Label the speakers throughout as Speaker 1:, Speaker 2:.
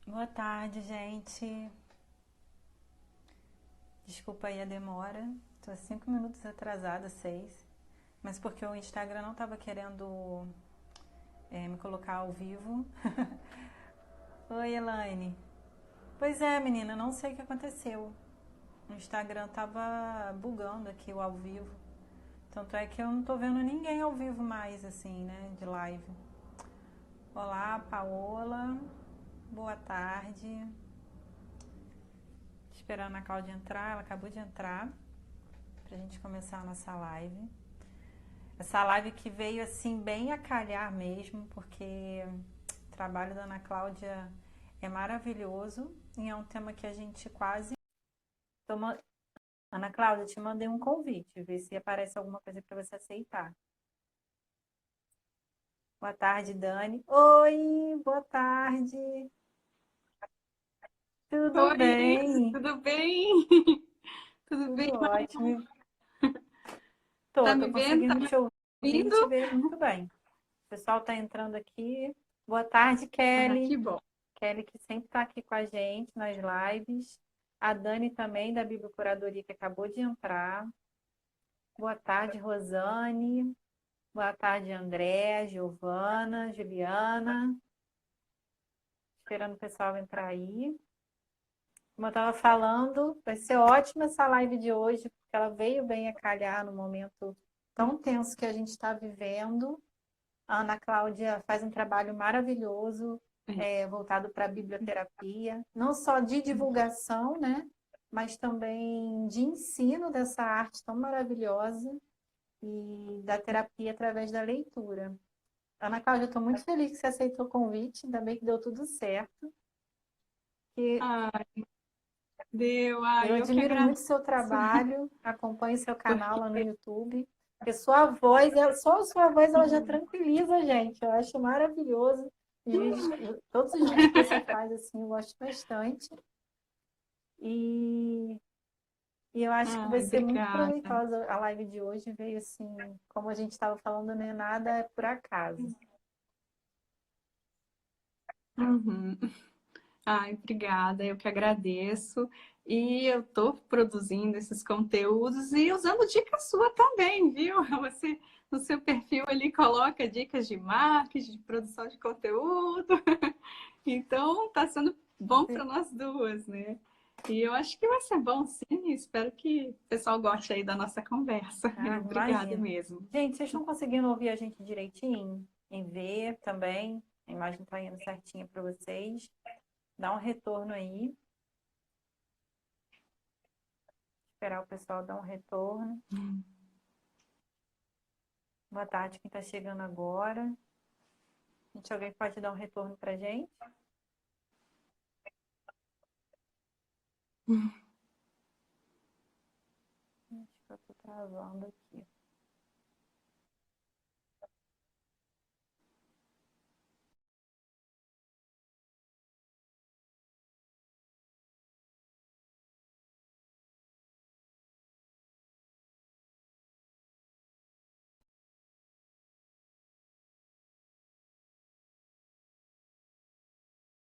Speaker 1: Boa tarde, gente. Desculpa aí a demora. Tô 5 minutos atrasada, 6. Mas porque o Instagram não tava querendo me colocar ao vivo. Oi, Elaine. Pois é, menina, não sei o que aconteceu. O Instagram tava bugando aqui o ao vivo. Tanto é que eu não tô vendo ninguém ao vivo mais, assim, né? De live. Olá, Paola. Boa tarde. Esperando a Cláudia entrar, ela acabou de entrar. Pra gente começar a nossa live. Essa live que veio assim bem a calhar mesmo, porque o trabalho da Ana Cláudia é maravilhoso e é um tema que a gente quase. Toma... Ana Cláudia, te mandei um convite, ver se aparece alguma coisa para você aceitar. Boa tarde, Dani. Oi, boa tarde. Tudo
Speaker 2: Oi,
Speaker 1: bem?
Speaker 2: tudo bem? Tudo bem,
Speaker 1: Tudo
Speaker 2: Manu?
Speaker 1: ótimo.
Speaker 2: Tá
Speaker 1: Tô
Speaker 2: me vendo? Tá
Speaker 1: conseguindo
Speaker 2: me
Speaker 1: te ouvir e
Speaker 2: ouvindo?
Speaker 1: te ver muito bem. O pessoal está entrando aqui. Boa tarde,
Speaker 2: Ah,
Speaker 1: Kelly.
Speaker 2: que bom.
Speaker 1: Kelly, que sempre está aqui com a gente nas lives. A Dani também, da Bibliocuradoria, que acabou de entrar. Boa tarde, Rosane. Boa tarde, André, Giovana, Juliana. Esperando o pessoal entrar aí. Como eu estava falando, vai ser ótima essa live de hoje, porque ela veio bem a calhar no momento tão tenso que a gente está vivendo. A Ana Cláudia faz um trabalho maravilhoso,
Speaker 2: É.
Speaker 1: voltado para a biblioterapia, não só de divulgação, né, mas também de ensino dessa arte tão maravilhosa e da terapia através da leitura. Ana Cláudia, estou muito feliz que você aceitou o convite, ainda bem que deu tudo certo. Que
Speaker 2: Ai, deu.
Speaker 1: eu
Speaker 2: Ai, eu que
Speaker 1: admiro muito o
Speaker 2: agradeço.
Speaker 1: seu trabalho, acompanho seu canal lá no
Speaker 2: Porque...
Speaker 1: YouTube. Porque sua voz, só a sua voz ela já tranquiliza a gente. Eu acho maravilhoso. Os vídeos, todos os vídeos que você faz, assim, eu gosto bastante. E, e eu acho que vai
Speaker 2: Ai,
Speaker 1: ser muito
Speaker 2: obrigada.
Speaker 1: proveitosa a live de hoje. Veio assim, como a gente estava falando, né? Nada é por acaso.
Speaker 2: Uhum. Ai, obrigada, eu que agradeço. E eu estou produzindo esses conteúdos e usando dicas sua também, viu? Você, no seu perfil ali, coloca dicas de marketing, de produção de conteúdo. Então, está sendo bom para nós duas, né? E eu acho que vai ser bom, sim. Espero que o pessoal goste aí da nossa conversa.
Speaker 1: Ah,
Speaker 2: Obrigada
Speaker 1: imagino.
Speaker 2: mesmo.
Speaker 1: Gente, vocês estão conseguindo ouvir a gente direitinho? Em ver também? A imagem está indo certinha para vocês? Dá um retorno aí. Esperar o pessoal dar um retorno. Boa tarde, quem está chegando agora. Gente, alguém pode dar um retorno para gente? Acho que eu estou travando aqui.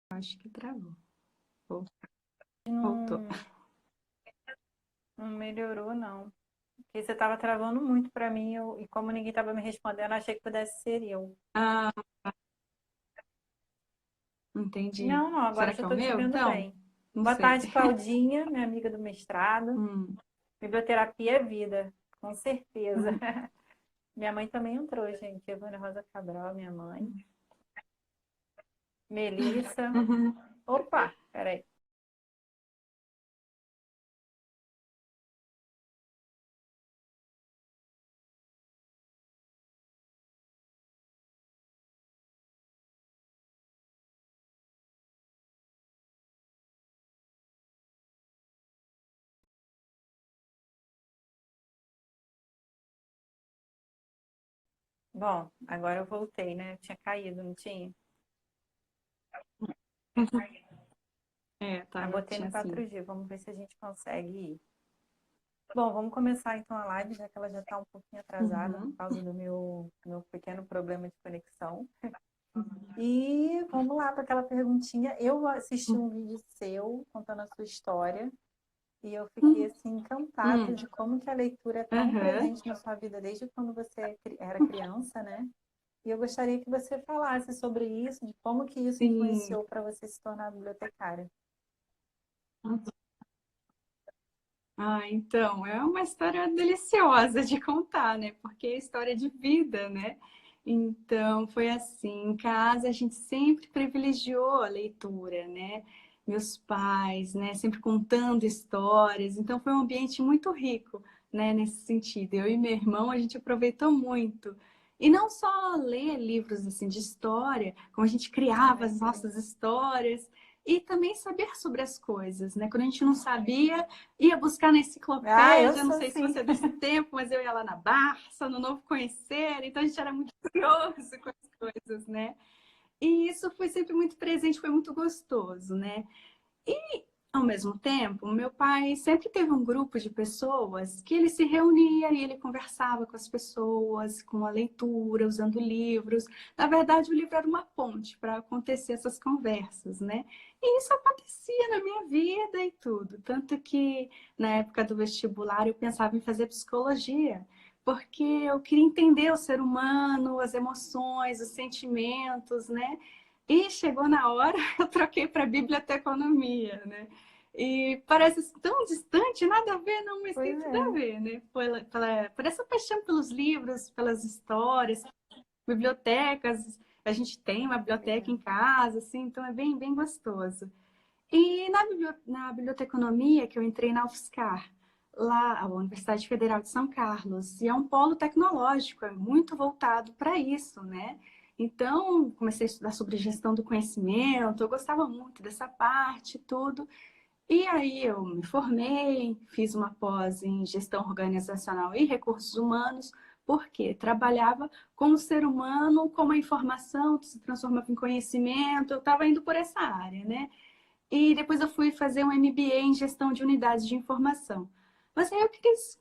Speaker 2: Acho que travou. Voltou.
Speaker 1: Não, não melhorou, não. Porque você estava travando muito para mim e como ninguém estava me respondendo, achei que pudesse ser eu.
Speaker 2: Ah, entendi.
Speaker 1: Não, não, agora
Speaker 2: Será
Speaker 1: já
Speaker 2: que é o
Speaker 1: estou te
Speaker 2: meu,
Speaker 1: vendo
Speaker 2: então?
Speaker 1: bem.
Speaker 2: Não
Speaker 1: Boa
Speaker 2: sei.
Speaker 1: tarde, Claudinha, minha amiga do mestrado.
Speaker 2: Hum.
Speaker 1: Biblioterapia é vida, com certeza. Minha mãe também entrou, gente. Evânia Rosa Cabral, minha mãe. Melissa. Opa, peraí. Bom, agora eu voltei, né? Eu tinha caído, não tinha?
Speaker 2: É,
Speaker 1: Eu
Speaker 2: tava,
Speaker 1: botei no
Speaker 2: tinha assim.
Speaker 1: 4G, vamos ver se a gente consegue ir. Bom, vamos começar então a live, já que ela já está um pouquinho atrasada por
Speaker 2: Uhum.
Speaker 1: causa do meu pequeno problema de conexão. E vamos lá para aquela perguntinha. Eu assisti um vídeo seu contando a sua história e eu fiquei
Speaker 2: Uhum.
Speaker 1: assim encantada
Speaker 2: Uhum.
Speaker 1: de como que a leitura é tão
Speaker 2: Aham.
Speaker 1: presente na sua vida desde quando você era criança, né? E eu gostaria que você falasse sobre isso, de como que isso
Speaker 2: Sim.
Speaker 1: influenciou para você se tornar bibliotecária.
Speaker 2: Ah, então, é uma história deliciosa de contar, né? Porque é história de vida, né? Então, foi assim, em casa a gente sempre privilegiou a leitura, né? Meus pais, né, sempre contando histórias. Então, foi um ambiente muito rico, né, nesse sentido. Eu e meu irmão, a gente aproveitou muito. E não só ler livros assim de história, como a gente criava
Speaker 1: Ai,
Speaker 2: as
Speaker 1: que
Speaker 2: nossas
Speaker 1: legal.
Speaker 2: histórias e também saber sobre as coisas, né? Quando a gente não sabia, ia buscar na
Speaker 1: Ah, eu
Speaker 2: enciclopédia, não
Speaker 1: sou
Speaker 2: sei se
Speaker 1: assim.
Speaker 2: você é desse tempo, mas eu ia lá na Barça, no Novo Conhecer, então a gente era muito curioso com as coisas, né? E isso foi sempre muito presente, foi muito gostoso, né? Ao mesmo tempo, meu pai sempre teve um grupo de pessoas que ele se reunia e ele conversava com as pessoas, com a leitura, usando livros. Na verdade, o livro era uma ponte para acontecer essas conversas, né? E isso acontecia na minha vida e tudo. Tanto que na época do vestibular eu pensava em fazer psicologia, porque eu queria entender o ser humano, as emoções, os sentimentos, né? E chegou na hora, eu troquei para biblioteconomia, né? E parece tão distante, nada a ver, não, mas
Speaker 1: Pois
Speaker 2: tem tudo a
Speaker 1: é.
Speaker 2: ver, né? Por essa paixão pelos livros, pelas histórias, bibliotecas. A gente tem uma
Speaker 1: Que
Speaker 2: biblioteca
Speaker 1: legal.
Speaker 2: em casa, assim, então é bem, bem gostoso. E na biblioteconomia, que eu entrei na UFSCar, lá, a Universidade Federal de São Carlos, e é um polo tecnológico, é muito voltado para isso, né? Então, comecei a estudar sobre gestão do conhecimento, eu gostava muito dessa parte, tudo. E aí eu me formei, fiz uma pós em gestão organizacional e recursos humanos, porque trabalhava com o ser humano, como a informação se transformava em conhecimento, eu estava indo por essa área, né? E depois eu fui fazer um MBA em gestão de unidades de informação. Mas aí eu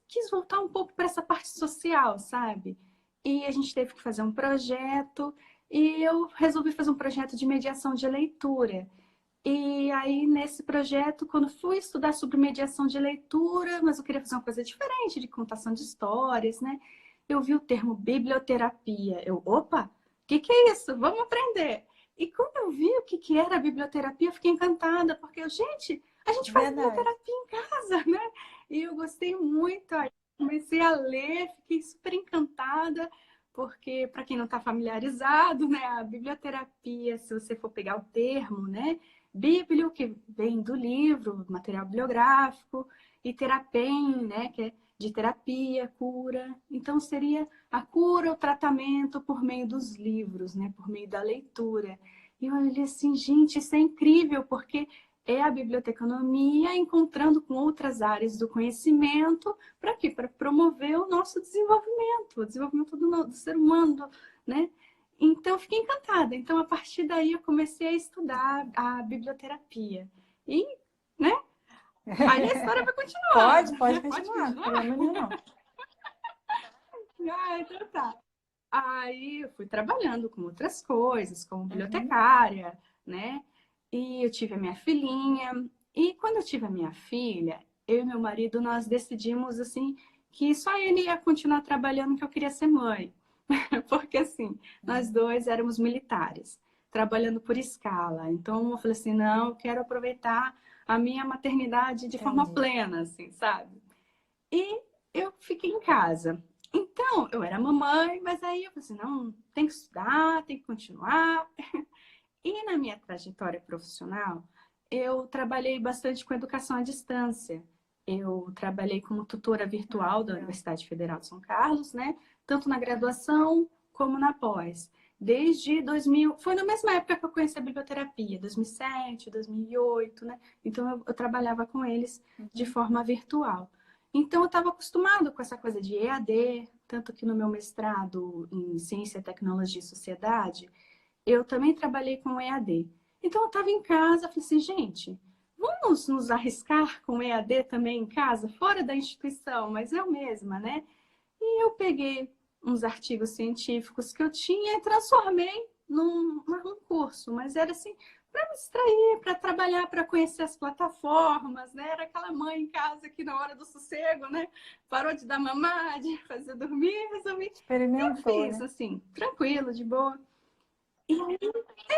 Speaker 2: quis voltar um pouco para essa parte social, sabe? E a gente teve que fazer um projeto, e eu resolvi fazer um projeto de mediação de leitura. E aí, nesse projeto, quando fui estudar sobre mediação de leitura, mas eu queria fazer uma coisa diferente, de contação de histórias, né? Eu vi o termo biblioterapia. Opa, o que é isso? Vamos aprender. E quando eu vi o que era a biblioterapia, eu fiquei encantada, porque, gente, a gente faz
Speaker 1: Verdade.
Speaker 2: biblioterapia em casa, né? E eu gostei muito. Aí comecei a ler, fiquei super encantada, porque, para quem não está familiarizado, né, a biblioterapia, se você for pegar o termo, né? Bíblio, que vem do livro, material bibliográfico, e terapem, né, que é de terapia, cura. Então, seria a cura, o tratamento por meio dos livros, né, por meio da leitura. E eu olhei assim, gente, isso é incrível, porque é a biblioteconomia encontrando com outras áreas do conhecimento, para quê? Para promover o nosso desenvolvimento, o desenvolvimento do ser humano, né? Então, eu fiquei encantada. Então, a partir daí, eu comecei a estudar a biblioterapia. E, né? Aí a história vai continuando.
Speaker 1: Pode
Speaker 2: Pode
Speaker 1: continuar,
Speaker 2: continuar?
Speaker 1: problema nenhum, não.
Speaker 2: Ah, então tá. Aí eu fui trabalhando com outras coisas, como
Speaker 1: Uhum.
Speaker 2: bibliotecária, né? E eu tive a minha filhinha. E quando eu tive a minha filha, eu e meu marido, nós decidimos, assim, que só ele ia continuar trabalhando, que eu queria ser mãe. Porque assim, nós dois éramos militares, trabalhando por escala. Então eu falei assim, não, eu quero aproveitar a minha maternidade de forma
Speaker 1: Entendi.
Speaker 2: plena, assim, sabe? E eu fiquei em casa. Então, eu era mamãe, mas aí eu falei assim, não, tem que estudar, tem que continuar. E na minha trajetória profissional, eu trabalhei bastante com educação à distância. Eu trabalhei como tutora
Speaker 1: Ah,
Speaker 2: virtual da
Speaker 1: legal.
Speaker 2: Universidade Federal de São Carlos, né? Tanto na graduação como na pós. Desde 2000, foi na mesma época que eu conheci a biblioterapia, 2007, 2008, né? Então eu trabalhava com eles de
Speaker 1: Uhum.
Speaker 2: forma virtual. Então eu estava acostumado com essa coisa de EAD, tanto que no meu mestrado em Ciência, Tecnologia e Sociedade, eu também trabalhei com EAD. Então eu estava em casa, falei assim, gente, vamos nos arriscar com EAD também em casa, fora da instituição, mas eu mesma, né? E eu peguei uns artigos científicos que eu tinha e transformei num curso, mas era assim, para me distrair, para trabalhar, para conhecer as plataformas, né? Era aquela mãe em casa que na hora do sossego, né? Parou de dar mamar, de fazer dormir, resolvi. E eu
Speaker 1: Experimentou,
Speaker 2: fiz
Speaker 1: né?
Speaker 2: assim, tranquilo, de boa. E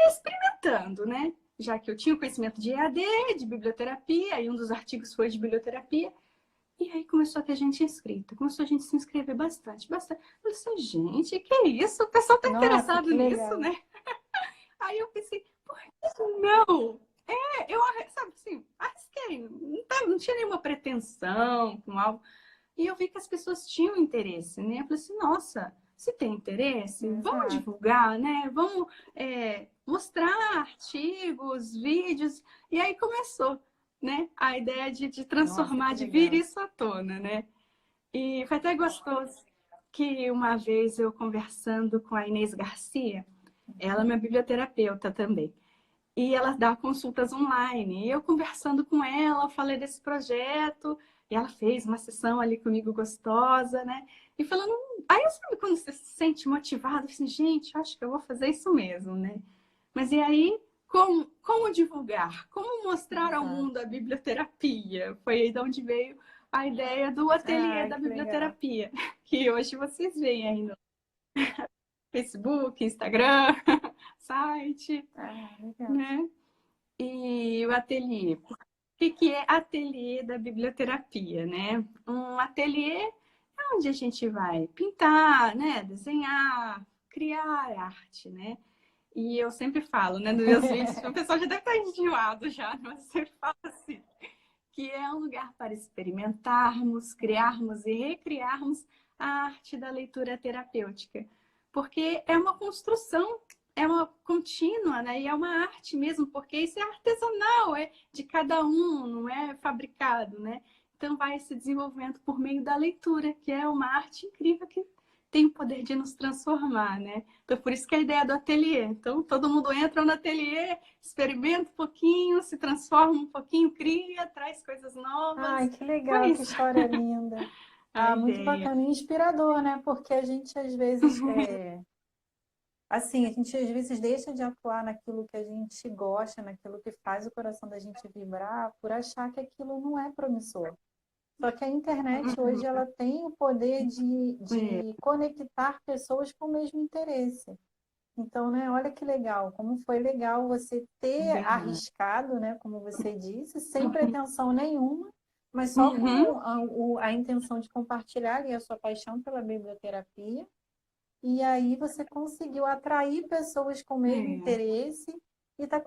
Speaker 2: experimentando, né? Já que eu tinha o conhecimento de EAD, de biblioterapia, e um dos artigos foi de biblioterapia, e aí começou a ter gente inscrita, começou a gente se inscrever bastante, bastante. Eu disse, gente, que é isso? O pessoal está
Speaker 1: Nossa,
Speaker 2: interessado
Speaker 1: que
Speaker 2: nisso,
Speaker 1: legal.
Speaker 2: né? Aí eu pensei, por que não? Eu, sabe assim, arrisquei, não tinha nenhuma pretensão com algo. E eu vi que as pessoas tinham interesse, né? Eu falei assim, nossa, se tem interesse, vamos
Speaker 1: Exato.
Speaker 2: divulgar, né? Vamos mostrar artigos, vídeos. E aí começou, né? A ideia de
Speaker 1: Nossa,
Speaker 2: transformar,
Speaker 1: que
Speaker 2: de vir
Speaker 1: legal.
Speaker 2: isso à tona, né? E foi até gostoso que uma vez eu conversando com a Inês Garcia, ela é minha biblioterapeuta também. E ela dá consultas online. E eu conversando com ela, falei desse projeto, e ela fez uma sessão ali comigo gostosa, né? E falando. Aí eu sabe quando você se sente motivado, assim, gente, eu acho que eu vou fazer isso mesmo, né? Mas e aí, como divulgar? Como mostrar ao
Speaker 1: Exato.
Speaker 2: mundo a biblioterapia? Foi aí de onde veio a ideia do ateliê
Speaker 1: Ai,
Speaker 2: da
Speaker 1: que legal.
Speaker 2: biblioterapia, que hoje vocês veem aí no Facebook, Instagram, site,
Speaker 1: Ah, legal.
Speaker 2: né? E o ateliê. O que é ateliê da biblioterapia, né? Um ateliê é onde a gente vai pintar, né? Desenhar, criar arte, né? E eu sempre falo, né, nos meus vídeos, o pessoal já deve estar enjoado já, mas eu sempre falo assim, que é um lugar para experimentarmos, criarmos e recriarmos a arte da leitura terapêutica. Porque é uma construção, é uma contínua, né? E é uma arte mesmo, porque isso é artesanal, é de cada um, não é fabricado, né? Então vai esse desenvolvimento por meio da leitura, que é uma arte incrível que tem o poder de nos transformar, né? Então por isso que é a ideia do ateliê. Então todo mundo entra no ateliê, experimenta um pouquinho, se transforma um pouquinho, cria, traz coisas
Speaker 1: Ai,
Speaker 2: novas.
Speaker 1: que
Speaker 2: Foi
Speaker 1: legal, que
Speaker 2: isso
Speaker 1: história linda.
Speaker 2: a
Speaker 1: Ah, muito
Speaker 2: ideia.
Speaker 1: bacana e inspirador, né? Porque a gente às vezes, assim, a gente às vezes deixa de atuar naquilo que a gente gosta, naquilo que faz o coração da gente vibrar, por achar que aquilo não é promissor. Só que a internet hoje ela tem o poder
Speaker 2: É,
Speaker 1: de conectar pessoas com o mesmo interesse. Então, né, olha que legal, como foi legal você
Speaker 2: é
Speaker 1: ter
Speaker 2: verdade.
Speaker 1: arriscado, né, como você disse, sem pretensão nenhuma, mas só
Speaker 2: Uhum.
Speaker 1: com a intenção de compartilhar ali a sua paixão pela biblioterapia. E aí você conseguiu atrair pessoas com o mesmo
Speaker 2: É,
Speaker 1: interesse e está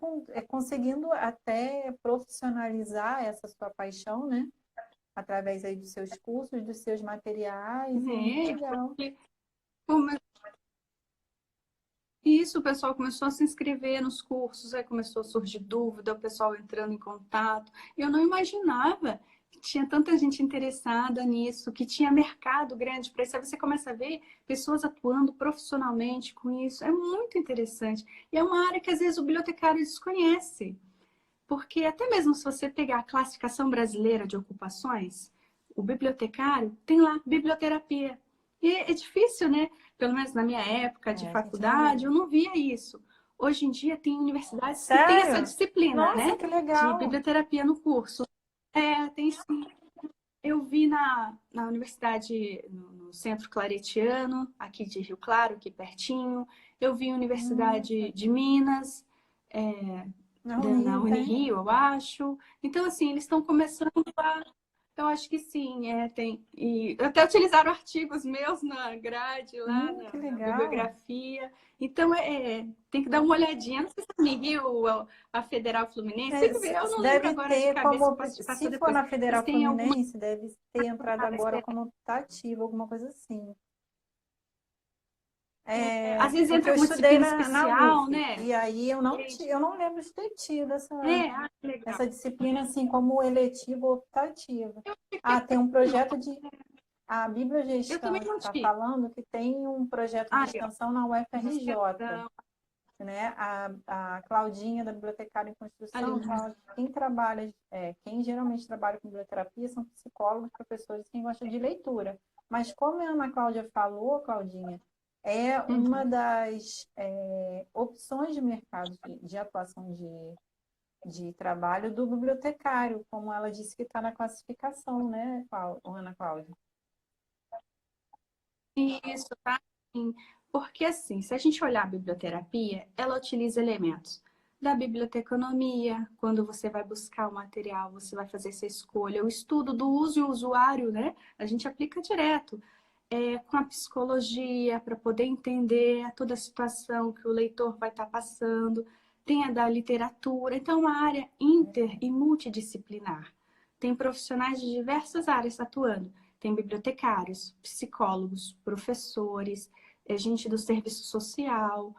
Speaker 1: conseguindo até profissionalizar essa sua paixão, né? Através aí dos seus cursos, dos seus materiais, e muito legal.
Speaker 2: porque come- isso, o pessoal começou a se inscrever nos cursos, aí começou a surgir dúvida, o pessoal entrando em contato. Eu não imaginava que tinha tanta gente interessada nisso, que tinha mercado grande para isso. Aí você começa a ver pessoas atuando profissionalmente com isso. É muito interessante. E é uma área que às vezes o bibliotecário desconhece. Porque até mesmo se você pegar a classificação brasileira de ocupações, o bibliotecário tem lá biblioterapia. E é difícil, né? Pelo menos na minha época de
Speaker 1: É, a gente não vê.
Speaker 2: faculdade, eu não via isso. Hoje em dia tem universidades que têm essa
Speaker 1: Sério?
Speaker 2: disciplina,
Speaker 1: Nossa,
Speaker 2: né?
Speaker 1: que
Speaker 2: De
Speaker 1: legal!
Speaker 2: biblioterapia no curso. É, tem sim. Eu vi na universidade, no Centro Claretiano, aqui de Rio Claro, aqui pertinho. Eu vi Universidade
Speaker 1: Nossa,
Speaker 2: de Minas, é,
Speaker 1: na
Speaker 2: na
Speaker 1: Unirio tem?
Speaker 2: Unirio, eu acho. Então, assim, eles estão começando a. Eu acho que sim, tem. E até utilizaram artigos meus na grade, lá
Speaker 1: Que
Speaker 2: na
Speaker 1: legal!
Speaker 2: bibliografia. Então, tem que dar uma olhadinha. Não sei se a Unirio, a Federal Fluminense, tem
Speaker 1: É,
Speaker 2: que ver. Eu não lembro
Speaker 1: deve
Speaker 2: agora de
Speaker 1: ter
Speaker 2: cabeça, eu
Speaker 1: como,
Speaker 2: posso te passar
Speaker 1: se for
Speaker 2: depois.
Speaker 1: na
Speaker 2: Mas
Speaker 1: Federal
Speaker 2: tem alguma.
Speaker 1: Fluminense, deve ter entrado agora como optativa, alguma coisa assim.
Speaker 2: Às vezes
Speaker 1: Porque
Speaker 2: entra
Speaker 1: eu
Speaker 2: alguma
Speaker 1: estudei
Speaker 2: disciplina
Speaker 1: na
Speaker 2: especial,
Speaker 1: UF,
Speaker 2: né?
Speaker 1: e aí eu não lembro de ter tido
Speaker 2: Legal.
Speaker 1: essa disciplina assim como eletiva ou optativa. Ah, tem um projeto de. A
Speaker 2: Eu também
Speaker 1: Bibliogestão
Speaker 2: não
Speaker 1: está
Speaker 2: tive.
Speaker 1: falando que tem um projeto de
Speaker 2: Aí, ó,
Speaker 1: extensão na UFRJ.
Speaker 2: gestão.
Speaker 1: né? A Claudinha, da Bibliotecária em Construção,
Speaker 2: Ali.
Speaker 1: fala que quem trabalha, quem geralmente trabalha com biblioterapia são psicólogos, professores, quem gosta de leitura. Mas como a Ana Cláudia falou, Claudinha, é uma das opções de mercado de atuação de trabalho do bibliotecário, como ela disse que está na classificação, né, Ana Cláudia?
Speaker 2: Isso, tá? Sim. Porque assim, se a gente olhar a biblioterapia, ela utiliza elementos da biblioteconomia, quando você vai buscar o material, você vai fazer essa escolha, o estudo do uso e usuário, né? A gente aplica direto. Com a psicologia, para poder entender toda a situação que o leitor vai estar passando, tem a da literatura, então é uma área inter e multidisciplinar. Tem profissionais de diversas áreas atuando. Tem bibliotecários, psicólogos, professores, gente do serviço social.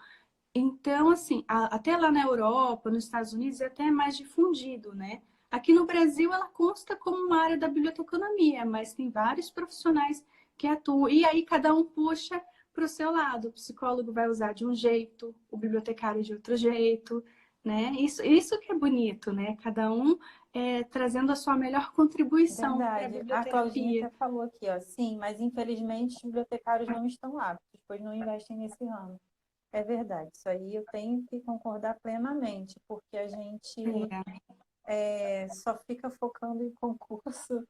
Speaker 2: Então, assim, até lá na Europa, nos Estados Unidos, é até mais difundido, né? Aqui no Brasil, ela consta como uma área da biblioteconomia, mas tem vários profissionais que atuam. E aí, cada um puxa para o seu lado. O psicólogo vai usar de um jeito, o bibliotecário de outro jeito, né? Isso que é bonito, né? Cada um trazendo a sua melhor contribuição para a
Speaker 1: Verdade. A Claudinha
Speaker 2: biblioterapia.
Speaker 1: até falou aqui, ó, sim, mas infelizmente os bibliotecários não estão aptos, pois não investem nesse ramo. É verdade, isso aí eu tenho que concordar plenamente, porque a gente só fica focando em concurso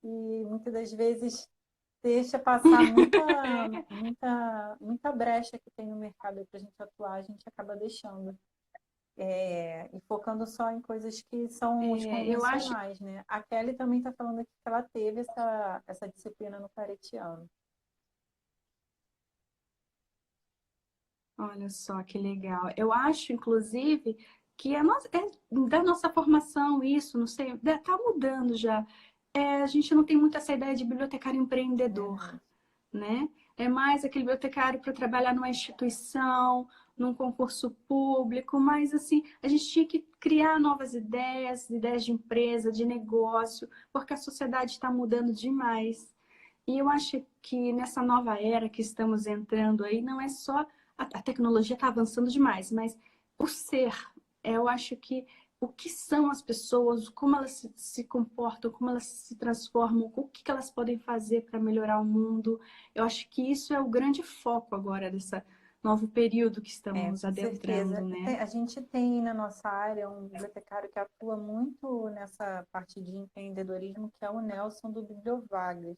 Speaker 1: e muitas das vezes deixa passar muita brecha que tem no mercado para a gente atuar, a gente acaba deixando. E focando só em coisas que são os
Speaker 2: Eu acho.
Speaker 1: convencionais, né? A Kelly também está falando aqui que ela teve essa disciplina no Claretiano.
Speaker 2: Olha só que legal. Eu acho, inclusive, que da nossa formação isso, não sei, está mudando já. A gente não tem muito essa ideia de bibliotecário empreendedor,
Speaker 1: Verdade.
Speaker 2: né? É mais aquele bibliotecário para trabalhar numa instituição, num concurso público, mas assim, a gente tinha que criar novas ideias, ideias de empresa, de negócio, porque a sociedade está mudando demais. E eu acho que nessa nova era que estamos entrando aí, não é só a tecnologia está avançando demais, mas o ser, eu acho que o que são as pessoas, como elas se comportam, como elas se transformam, o que elas podem fazer para melhorar o mundo. Eu acho que isso é o grande foco agora desse novo período que estamos
Speaker 1: Com certeza.
Speaker 2: adentrando, né?
Speaker 1: A gente tem na nossa área um bibliotecário que atua muito nessa parte de empreendedorismo, que é o Nelson do Bibliovagas.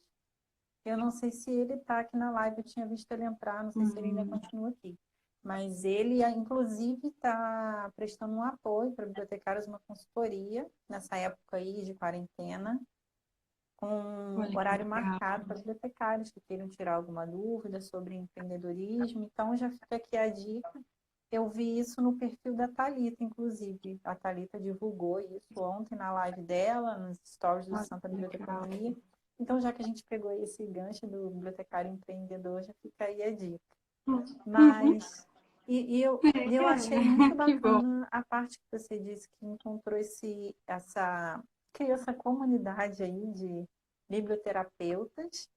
Speaker 1: Eu não sei se ele está aqui na live, eu tinha visto ele entrar, não sei se ele ainda continua aqui. Mas ele, inclusive, está prestando um apoio para bibliotecários, uma consultoria, nessa época aí de quarentena, com
Speaker 2: Olha que
Speaker 1: horário
Speaker 2: legal.
Speaker 1: marcado para bibliotecários que queiram tirar alguma dúvida sobre empreendedorismo. Então, já fica aqui a dica. Eu vi isso no perfil da Thalita, inclusive. A Thalita divulgou isso ontem na live dela, nos stories do
Speaker 2: Olha
Speaker 1: Santa
Speaker 2: que legal.
Speaker 1: Biblioteconomia. Então, já que a gente pegou esse gancho do bibliotecário empreendedor, já fica aí a dica.
Speaker 2: Uhum.
Speaker 1: Mas, eu achei muito
Speaker 2: Que bom.
Speaker 1: bacana a parte que você disse que encontrou criou essa comunidade aí de biblioterapeutas.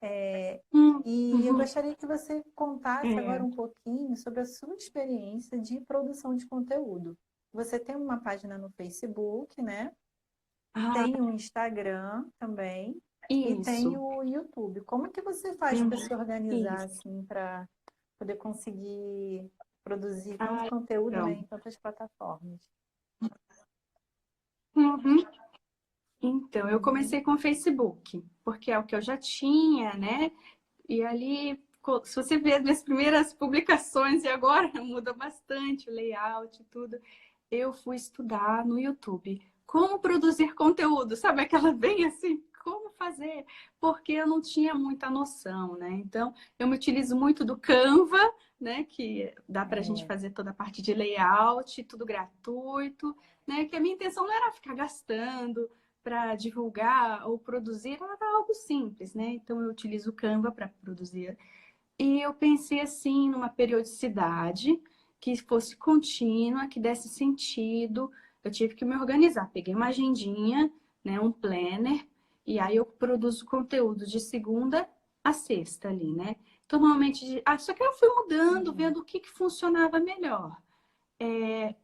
Speaker 1: E eu
Speaker 2: Uhum.
Speaker 1: gostaria que você contasse agora
Speaker 2: É.
Speaker 1: um pouquinho sobre a sua experiência de produção de conteúdo. Você tem uma página no Facebook, né?
Speaker 2: Ah,
Speaker 1: Tem o Instagram também e tem
Speaker 2: isso.
Speaker 1: o YouTube. Como que você faz
Speaker 2: Uhum.
Speaker 1: para se organizar
Speaker 2: Isso.
Speaker 1: assim, para poder conseguir produzir tanto
Speaker 2: Ah,
Speaker 1: conteúdo, né,
Speaker 2: então.
Speaker 1: em tantas plataformas?
Speaker 2: Uhum. Então, eu
Speaker 1: Uhum.
Speaker 2: comecei com o Facebook, porque é o que eu já tinha, né? E ali, se você ver as minhas primeiras publicações e agora muda bastante o layout e tudo, eu fui estudar no YouTube como produzir conteúdo, sabe? Aquela bem assim, como fazer? Porque eu não tinha muita noção, né? Então, eu me utilizo muito do Canva, né? Que dá pra gente
Speaker 1: É,
Speaker 2: fazer toda a parte de layout, tudo gratuito, né? Que a minha intenção não era ficar gastando para divulgar ou produzir, era algo simples, né? Então, eu utilizo o Canva para produzir. E eu pensei assim numa periodicidade que fosse contínua, que desse sentido. Eu tive que me organizar. Peguei uma agendinha, né, um planner, e aí eu produzo conteúdo de segunda a sexta ali, né? Então, normalmente, só que eu fui mudando,
Speaker 1: uhum.
Speaker 2: vendo o que funcionava melhor.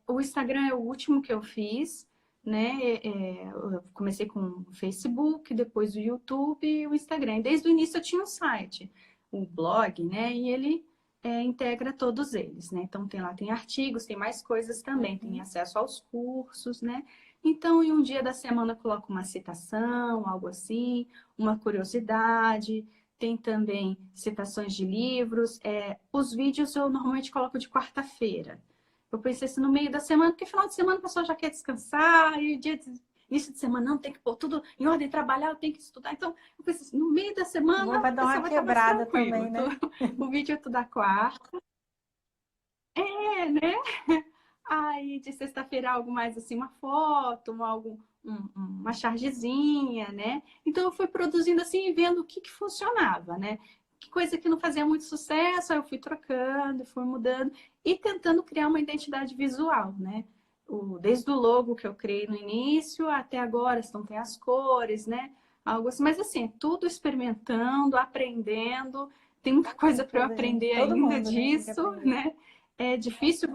Speaker 2: O Instagram é o último que eu fiz, né? Eu comecei com o Facebook, depois o YouTube e o Instagram. E desde o início eu tinha um site, um blog, né? E ele integra todos eles, né? Então tem lá, tem artigos, tem mais coisas também, tem
Speaker 1: Uhum.
Speaker 2: acesso aos cursos, né? Então, em um dia da semana eu coloco uma citação, algo assim, uma curiosidade. Tem também citações de livros. Os vídeos eu normalmente coloco de quarta-feira. Eu pensei assim no meio da semana, porque final de semana o pessoal já quer descansar, e início de semana não, tem que pôr tudo em ordem, trabalhar, eu tenho que estudar. Então, eu pensei assim, no meio da semana
Speaker 1: Vai
Speaker 2: o
Speaker 1: dar
Speaker 2: pessoal
Speaker 1: uma
Speaker 2: vai estar mais
Speaker 1: quebrada
Speaker 2: tranquilo.
Speaker 1: também, né?
Speaker 2: O vídeo é tudo à quarta, né? Aí de sexta-feira algo mais assim, uma foto, uma chargezinha, né? Então eu fui produzindo assim e vendo o que funcionava, né? Que coisa que não fazia muito sucesso, aí eu fui trocando, fui mudando e tentando criar uma identidade visual, né? Desde o logo que eu criei no início até agora, então tem as cores, né? Algo assim, mas assim, tudo experimentando, aprendendo. Tem muita coisa para eu
Speaker 1: Excelente.
Speaker 2: aprender
Speaker 1: Todo
Speaker 2: ainda
Speaker 1: mundo, né, tem que
Speaker 2: disso,
Speaker 1: aprender.
Speaker 2: né? É difícil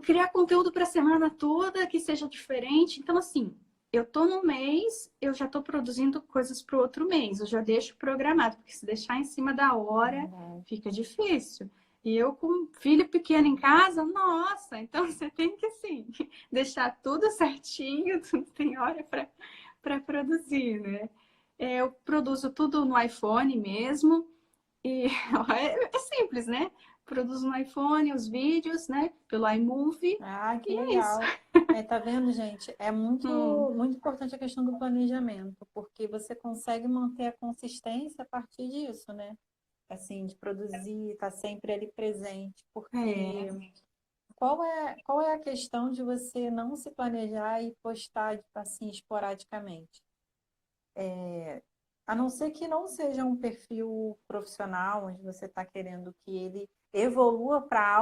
Speaker 2: criar conteúdo para a semana toda que seja diferente. Então, assim, eu tô no mês, eu já tô produzindo coisas para o outro mês, eu já deixo programado, porque se deixar em cima da hora
Speaker 1: Verdade.
Speaker 2: fica difícil. E eu com um filho pequeno em casa, nossa, então você tem que, assim, deixar tudo certinho, tudo tem hora para produzir, né? Eu produzo tudo no iPhone mesmo, e é simples, né? Produzo no iPhone os vídeos, né? Pelo iMovie.
Speaker 1: Ah, que
Speaker 2: E é isso.
Speaker 1: legal. Tá vendo, gente? É muito,
Speaker 2: Hum,
Speaker 1: muito importante a questão do planejamento, porque você consegue manter a consistência a partir disso, né? Assim, de produzir, estar sempre ali presente, porque
Speaker 2: é.
Speaker 1: qual é a questão de você não se planejar e postar, assim, esporadicamente? A não ser que não seja um perfil profissional, onde você está querendo que ele evolua para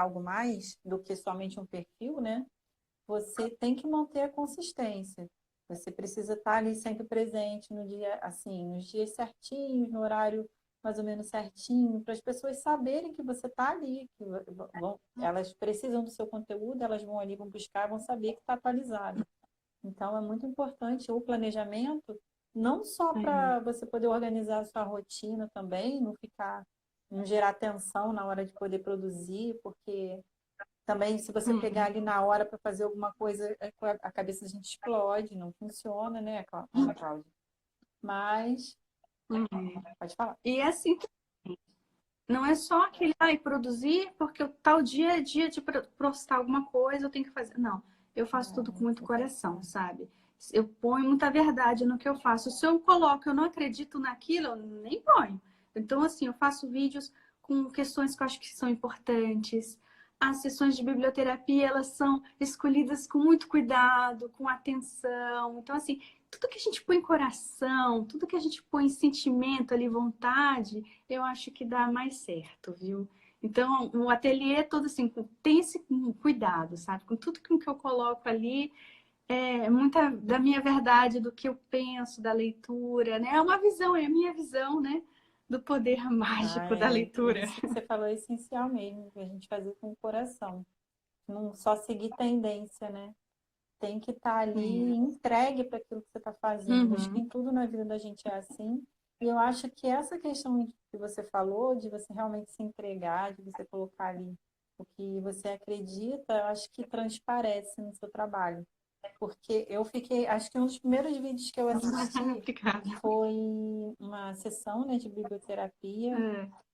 Speaker 1: algo mais do que somente um perfil, né? Você tem que manter a consistência. Você precisa estar ali sempre presente no dia, assim, nos dias certinhos, no horário mais ou menos certinho, para as pessoas saberem que você está ali, que elas precisam do seu conteúdo, elas vão ali, vão buscar, vão saber que está atualizado. Então, é muito importante o planejamento, não só
Speaker 2: É.
Speaker 1: para você poder organizar a sua rotina também, não gerar tensão na hora de poder produzir, porque também se você pegar
Speaker 2: Hum,
Speaker 1: ali na hora para fazer alguma coisa, a cabeça da gente explode, não funciona, né, Cláudia? Mas,
Speaker 2: hum.
Speaker 1: pode falar.
Speaker 2: E é assim, não é só aquele, produzir, porque o tal dia é dia de postar alguma coisa, eu tenho que fazer. Não, eu faço tudo com muito
Speaker 1: Você tem
Speaker 2: coração, sabe? Eu ponho muita verdade no que eu faço. Se eu coloco, eu não acredito naquilo, eu nem ponho. Então, assim, eu faço vídeos com questões que eu acho que são importantes. As sessões de biblioterapia, elas são escolhidas com muito cuidado, com atenção. Então, assim, tudo que a gente põe em coração, tudo que a gente põe em sentimento ali, vontade, eu acho que dá mais certo, viu? Então, o ateliê todo assim, tem esse cuidado, sabe? Com tudo que eu coloco ali, muita da minha verdade, do que eu penso da leitura, né? É uma visão, é a minha visão, né? Do poder
Speaker 1: Ah,
Speaker 2: mágico da leitura.
Speaker 1: isso que você falou é essencial mesmo, a gente fazer com o coração. Não só seguir tendência, né? Tem que estar ali
Speaker 2: É.
Speaker 1: entregue para aquilo que você está fazendo. Acho que
Speaker 2: Uhum.
Speaker 1: em tudo na vida da gente é assim. E eu acho que essa questão que você falou, de você realmente se entregar, de você colocar ali o que você acredita, eu acho que transparece no seu trabalho. Porque eu fiquei, acho que um dos primeiros vídeos que eu assisti
Speaker 2: Obrigada.
Speaker 1: foi uma sessão, né, de biblioterapia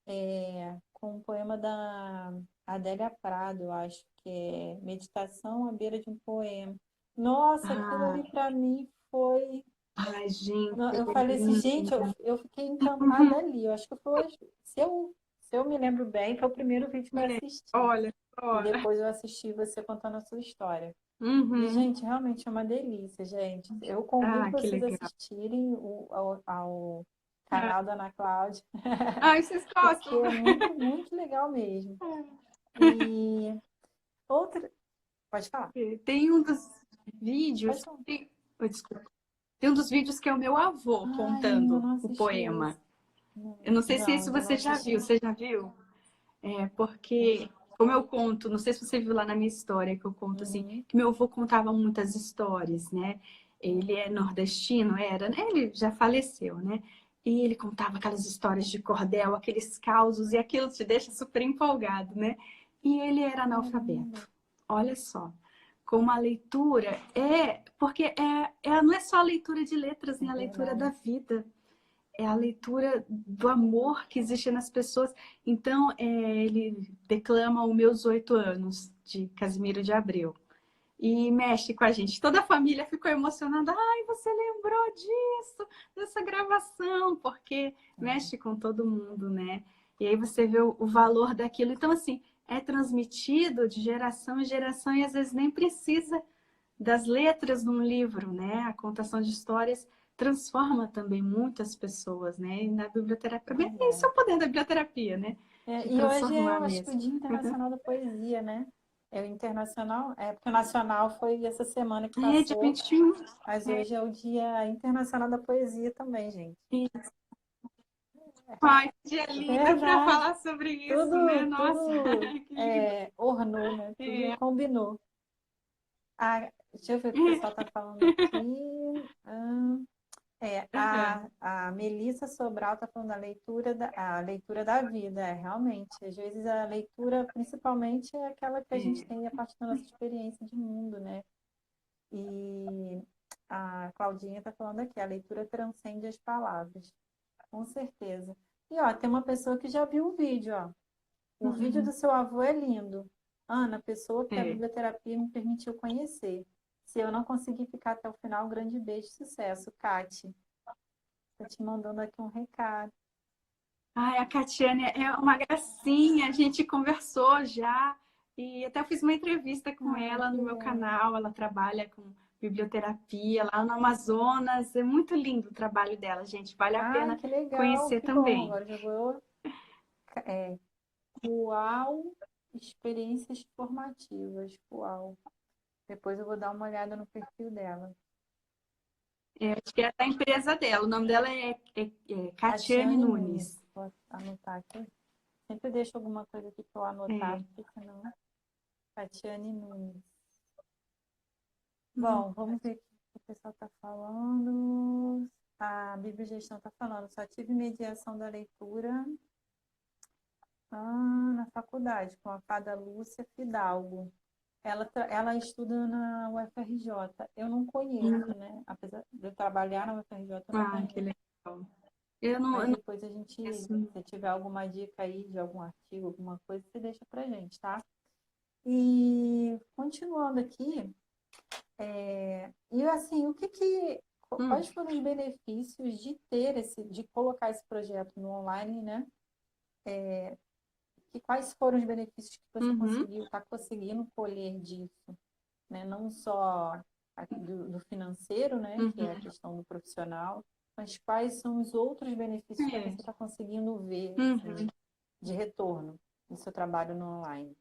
Speaker 2: É.
Speaker 1: com um poema da Adélia Prado, eu acho que é Meditação à beira de um poema. Nossa, aquilo ali
Speaker 2: Ah,
Speaker 1: para mim foi.
Speaker 2: ai, gente.
Speaker 1: Eu falei assim, gente, eu fiquei encantada ali. Eu acho que foi, se eu me lembro bem, foi o primeiro vídeo que eu assisti.
Speaker 2: Olha,
Speaker 1: E
Speaker 2: olha.
Speaker 1: depois eu assisti você contando a sua história. E,
Speaker 2: Uhum.
Speaker 1: gente, realmente é uma delícia, gente. Eu convido
Speaker 2: Ah, que
Speaker 1: vocês a
Speaker 2: legal.
Speaker 1: assistirem ao canal da Ana Cláudia,
Speaker 2: Ai, vocês
Speaker 1: porque
Speaker 2: gostam?
Speaker 1: é muito, muito legal mesmo. E outra. Pode falar.
Speaker 2: Tem um dos
Speaker 1: Pode
Speaker 2: vídeos,
Speaker 1: falar.
Speaker 2: desculpa. Tem um dos vídeos que é o meu avô
Speaker 1: Ai, ainda
Speaker 2: contando
Speaker 1: não
Speaker 2: o
Speaker 1: assisti esse.
Speaker 2: poema.
Speaker 1: Não,
Speaker 2: Eu não sei se
Speaker 1: não,
Speaker 2: esse
Speaker 1: ainda não
Speaker 2: você já viu.
Speaker 1: assisti.
Speaker 2: Você já viu? Porque como eu conto, não sei se você viu lá na minha história, que eu conto assim, que meu avô contava muitas histórias, né? Ele é nordestino, era, né? Ele já faleceu, né? E ele contava aquelas histórias de cordel, aqueles causos, e aquilo te deixa super empolgado, né? E ele era analfabeto. Olha só, como a leitura porque não é só a leitura de letras, né? A leitura da vida. É a leitura do amor que existe nas pessoas. Então, ele declama os meus 8 anos, de Casimiro de Abreu. E mexe com a gente. Toda a família ficou emocionada. Ai, você lembrou disso, dessa gravação, porque mexe com todo mundo, né? E aí você vê o valor daquilo. Então, assim, é transmitido de geração em geração e às vezes nem precisa das letras num livro, né? A contação de histórias transforma também muitas pessoas, né? E na biblioterapia, esse é o poder da biblioterapia, né? De
Speaker 1: E hoje
Speaker 2: transformar
Speaker 1: eu acho que o
Speaker 2: mesmo.
Speaker 1: Dia Internacional da Poesia, né? É o internacional, porque o nacional foi essa semana que
Speaker 2: É, dia
Speaker 1: passou,
Speaker 2: 21.
Speaker 1: mas hoje é o Dia Internacional da Poesia também, gente.
Speaker 2: Ai, que dia lindo para
Speaker 1: Verdade.
Speaker 2: falar sobre isso, né?
Speaker 1: Tudo,
Speaker 2: Nossa,
Speaker 1: tudo
Speaker 2: que lindo.
Speaker 1: ornou, né? Tudo
Speaker 2: É.
Speaker 1: combinou. Ah, deixa eu ver o que o pessoal está falando aqui.
Speaker 2: Uhum.
Speaker 1: A Melissa Sobral está falando a leitura da vida, realmente. Às vezes a leitura, principalmente, é aquela que a gente
Speaker 2: É.
Speaker 1: tem a partir da nossa experiência de mundo, né? E a Claudinha está falando aqui, a leitura transcende as palavras, com certeza. E ó, tem uma pessoa que já viu o vídeo, ó. O vídeo do
Speaker 2: Uhum.
Speaker 1: seu avô é lindo. Ana, pessoa que a
Speaker 2: É.
Speaker 1: biblioterapia me permitiu conhecer. Se eu não conseguir ficar até o final, um grande beijo e sucesso. Kati, tá te mandando aqui um recado.
Speaker 2: Ai, a Catiane é uma gracinha, a gente conversou já e até fiz uma entrevista com
Speaker 1: Ai,
Speaker 2: ela
Speaker 1: que
Speaker 2: no meu
Speaker 1: bom.
Speaker 2: canal. Ela trabalha com biblioterapia lá no Amazonas. É muito lindo o trabalho dela, gente. Vale a
Speaker 1: Ai,
Speaker 2: pena
Speaker 1: que legal,
Speaker 2: conhecer
Speaker 1: que bom.
Speaker 2: também.
Speaker 1: Agora já vou. Uau, experiências formativas. Uau. Depois eu vou dar uma olhada no perfil dela.
Speaker 2: É, acho que é da empresa dela. O nome dela é Catiane
Speaker 1: Tatiane Nunes.
Speaker 2: Nunes.
Speaker 1: Vou anotar aqui. Sempre deixo alguma coisa aqui para eu anotar,
Speaker 2: É.
Speaker 1: porque senão. Tatiane Nunes.
Speaker 2: Uhum.
Speaker 1: Bom, vamos ver o que o pessoal está falando. A Bibliogestão está falando, só tive mediação da leitura na faculdade, com a fada Lúcia Fidalgo. Ela estuda na UFRJ. Eu não conheço,
Speaker 2: Uhum.
Speaker 1: né? Apesar de eu trabalhar na UFRJ, eu não
Speaker 2: Ah, que
Speaker 1: conheço.
Speaker 2: legal. Eu não,
Speaker 1: Mas
Speaker 2: eu não
Speaker 1: depois a gente,
Speaker 2: conheço.
Speaker 1: se tiver alguma dica aí de algum artigo, alguma coisa, você deixa pra gente, tá? E continuando aqui, e assim,
Speaker 2: Hum.
Speaker 1: quais foram os benefícios de de colocar esse projeto no online, né? E quais foram os benefícios que você
Speaker 2: Uhum.
Speaker 1: está conseguindo colher disso, né? Não só do financeiro, né? Que é a
Speaker 2: Uhum.
Speaker 1: questão do profissional, mas quais são os outros benefícios que
Speaker 2: É.
Speaker 1: você está conseguindo ver,
Speaker 2: Uhum.
Speaker 1: assim, de retorno do seu trabalho no online?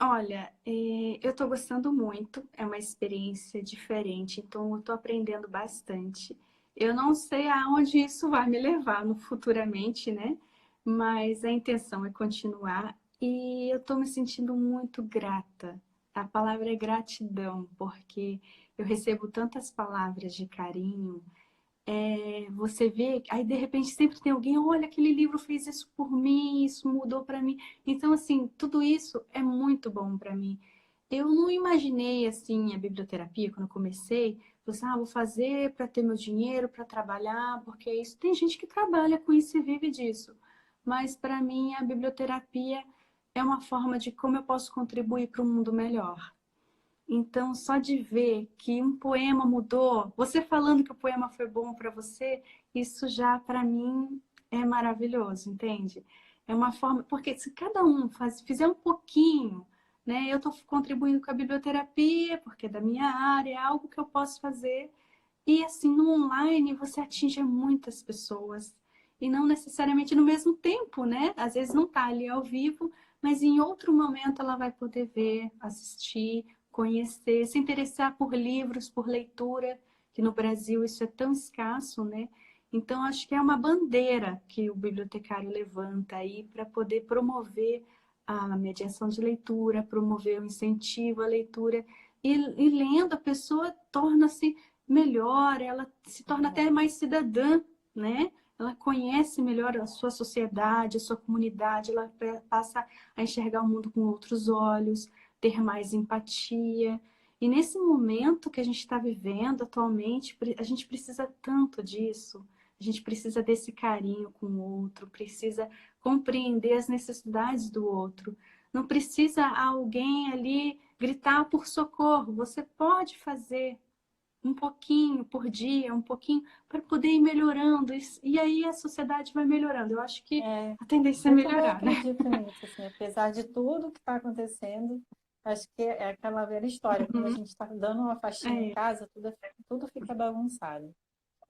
Speaker 2: Olha, eu estou gostando muito, é uma experiência diferente, então eu estou aprendendo bastante. Eu não sei aonde isso vai me levar no futuramente, né? Mas a intenção é continuar e eu estou me sentindo muito grata. A palavra é gratidão, porque eu recebo tantas palavras de carinho, você vê, aí de repente sempre tem alguém, olha, aquele livro fez isso por mim, isso mudou para mim. Então, assim, tudo isso é muito bom para mim. Eu não imaginei, assim, a biblioterapia quando eu comecei, você, vou fazer para ter meu dinheiro, para trabalhar, porque é isso. Tem gente que trabalha com isso e vive disso. Mas para mim, a biblioterapia é uma forma de como eu posso contribuir para um mundo melhor. Então, só de ver que um poema mudou, você falando que o poema foi bom para você, isso já para mim é maravilhoso, entende? É uma forma, porque se cada um fizer um pouquinho, né? Eu estou contribuindo com a biblioterapia, porque é da minha área, é algo que eu posso fazer. E assim, no online você atinge muitas pessoas. E não necessariamente no mesmo tempo, né? Às vezes não está ali ao vivo, mas em outro momento ela vai poder ver, assistir, conhecer, se interessar por livros, por leitura, que no Brasil isso é tão escasso, né? Então, acho que é uma bandeira que o bibliotecário levanta aí para poder promover a mediação de leitura, promover o incentivo à leitura. E lendo, a pessoa torna-se melhor, ela se torna até mais cidadã, né? Ela conhece melhor a sua sociedade, a sua comunidade, ela passa a enxergar o mundo com outros olhos, ter mais empatia. E nesse momento que a gente está vivendo atualmente, a gente precisa tanto disso. A gente precisa desse carinho com o outro, precisa compreender as necessidades do outro. Não precisa alguém ali gritar por socorro. Você pode fazer um pouquinho por dia, um pouquinho, para poder ir melhorando. E aí a sociedade vai melhorando. Eu acho que a tendência é
Speaker 1: Eu também
Speaker 2: melhorar, né?
Speaker 1: acredito nisso, assim, apesar de tudo que está acontecendo, acho que é aquela velha história, quando a gente está dando uma faxina em casa, tudo fica bagunçado.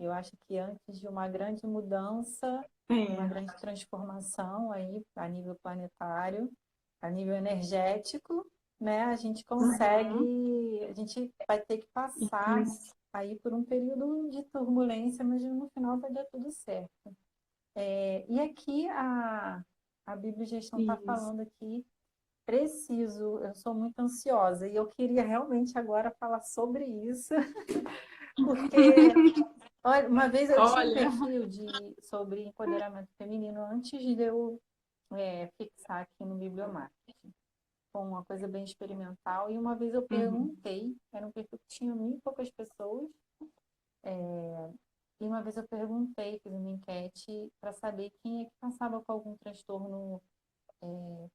Speaker 1: Eu acho que antes de uma grande mudança, uma
Speaker 2: É.
Speaker 1: grande transformação aí a nível planetário, a nível energético, né, a gente vai ter que passar
Speaker 2: Isso.
Speaker 1: aí por um período de turbulência, mas no final vai dar tudo certo. E aqui a Bíblia Gestão está
Speaker 2: Isso.
Speaker 1: falando aqui, eu sou muito ansiosa e eu queria realmente agora falar sobre isso, porque olha, uma vez eu tinha um
Speaker 2: Olha.
Speaker 1: perfil sobre empoderamento feminino antes de eu fixar aqui no Bibliomarketing. Foi uma coisa bem experimental. E uma vez eu
Speaker 2: Uhum.
Speaker 1: perguntei, era um perfil que tinha 1.000 e poucas pessoas, e uma vez eu perguntei, fiz uma enquete para saber quem é que passava com algum transtorno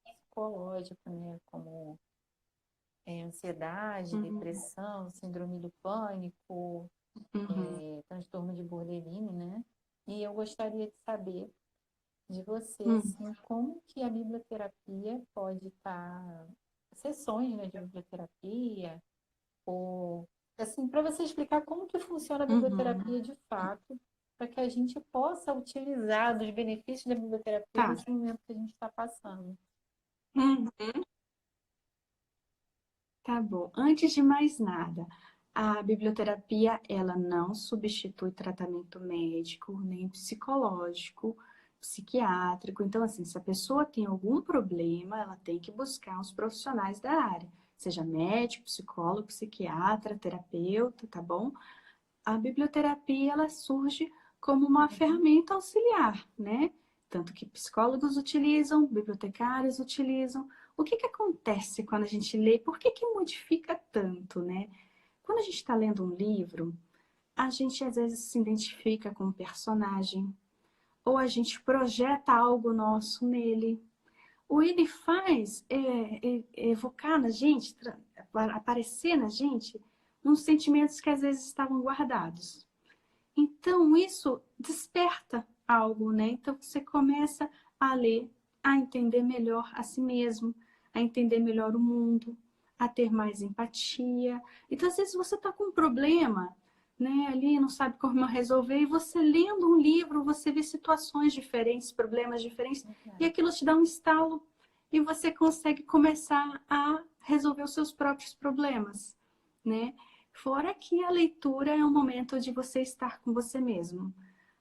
Speaker 1: psicológico, né? Como ansiedade,
Speaker 2: Uhum.
Speaker 1: depressão, síndrome do pânico,
Speaker 2: Uhum.
Speaker 1: transtorno de Borderline, né? E eu gostaria de saber de você,
Speaker 2: Uhum.
Speaker 1: assim, como que a biblioterapia pode estar, sessões, né, de biblioterapia, ou, assim, para você explicar como que funciona a
Speaker 2: Uhum.
Speaker 1: biblioterapia de fato, para que a gente possa utilizar dos benefícios da biblioterapia
Speaker 2: Tá.
Speaker 1: nesse momento que a gente está passando.
Speaker 2: Uhum. Tá bom. Antes de mais nada, a biblioterapia, ela não substitui tratamento médico, nem psicológico, psiquiátrico. Então, assim, se a pessoa tem algum problema, ela tem que buscar os profissionais da área, seja médico, psicólogo, psiquiatra, terapeuta, tá bom? A biblioterapia, ela surge como uma ferramenta auxiliar, né? Tanto que psicólogos utilizam, bibliotecários utilizam. O que que acontece quando a gente lê? Por que que modifica tanto, né? Quando a gente está lendo um livro, a gente às vezes se identifica com um personagem, ou a gente projeta algo nosso nele. Ou ele faz evocar na gente, aparecer na gente, uns sentimentos que às vezes estavam guardados. Então, isso desperta algo, né? Então, você começa a ler, a entender melhor a si mesmo, a entender melhor o mundo, a ter mais empatia. Então, às vezes, você está com um problema, né? Ali, não sabe como resolver, e você lendo um livro, você vê situações diferentes, problemas diferentes, e aquilo te dá um estalo, e você consegue começar a resolver os seus próprios problemas, né? Fora que a leitura é um momento de você estar com você mesmo.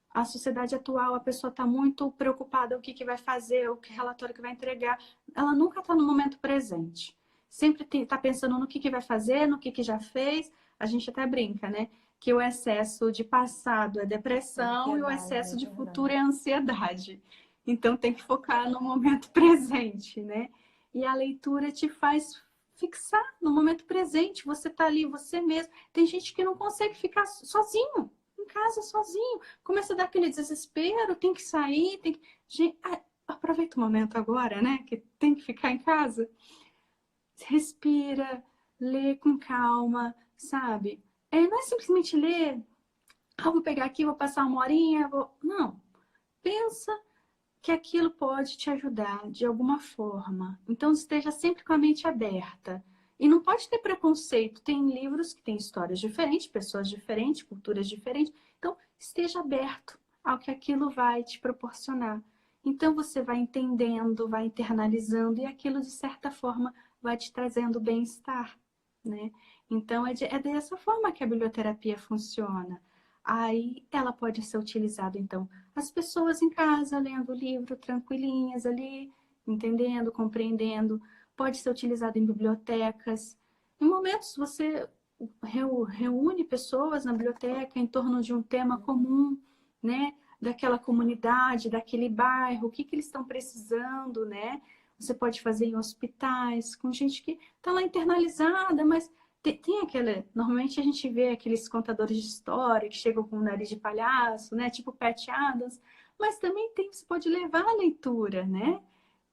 Speaker 2: A sociedade atual, a pessoa está muito preocupada o que, que vai fazer, o que relatório que vai entregar. Ela nunca está no momento presente. Sempre está pensando no que vai fazer, no que já fez. A gente até brinca, né? Que o excesso de passado é depressão e o
Speaker 1: Ansiedade,
Speaker 2: excesso
Speaker 1: é
Speaker 2: de futuro
Speaker 1: verdade.
Speaker 2: é ansiedade. Então tem que focar no momento presente, né? E a leitura te faz fixar no momento presente. Você está ali, você mesmo. Tem gente que não consegue ficar sozinho, em casa, sozinho. Começa a dar aquele desespero, tem que sair, tem que. Gente, aproveita o momento agora, né? Que tem que ficar em casa. Respira, lê com calma, sabe? Não é simplesmente ler, vou pegar aqui, vou passar uma horinha, vou. Não. Pensa que aquilo pode te ajudar de alguma forma. Então esteja sempre com a mente aberta. E não pode ter preconceito. Tem livros que têm histórias diferentes, pessoas diferentes, culturas diferentes. Então esteja aberto ao que aquilo vai te proporcionar. Então você vai entendendo, vai internalizando e aquilo de certa forma vai te trazendo bem-estar, né? Então é dessa forma que a biblioterapia funciona. Aí ela pode ser utilizada, então, as pessoas em casa lendo o livro tranquilinhas ali, entendendo, compreendendo. Pode ser utilizada em bibliotecas. Em momentos você reúne pessoas na biblioteca em torno de um tema comum, né? Daquela comunidade, daquele bairro, o que que eles estão precisando, né? Você pode fazer em hospitais, com gente que está lá internalizada, mas tem aquela. Normalmente a gente vê aqueles contadores de história que chegam com o nariz de palhaço, né? Tipo Pat Adams, mas também tem, você pode levar a leitura, né?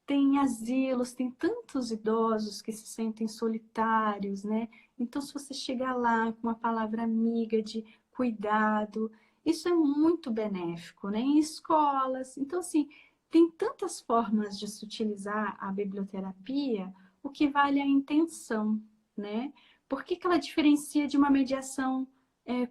Speaker 2: Tem asilos, tem tantos idosos que se sentem solitários, né? Então, se você chegar lá com uma palavra amiga de cuidado, isso é muito benéfico, né? Em escolas. Então, assim, tem tantas formas de se utilizar a biblioterapia, o que vale é a intenção, né? Por que que ela diferencia de uma mediação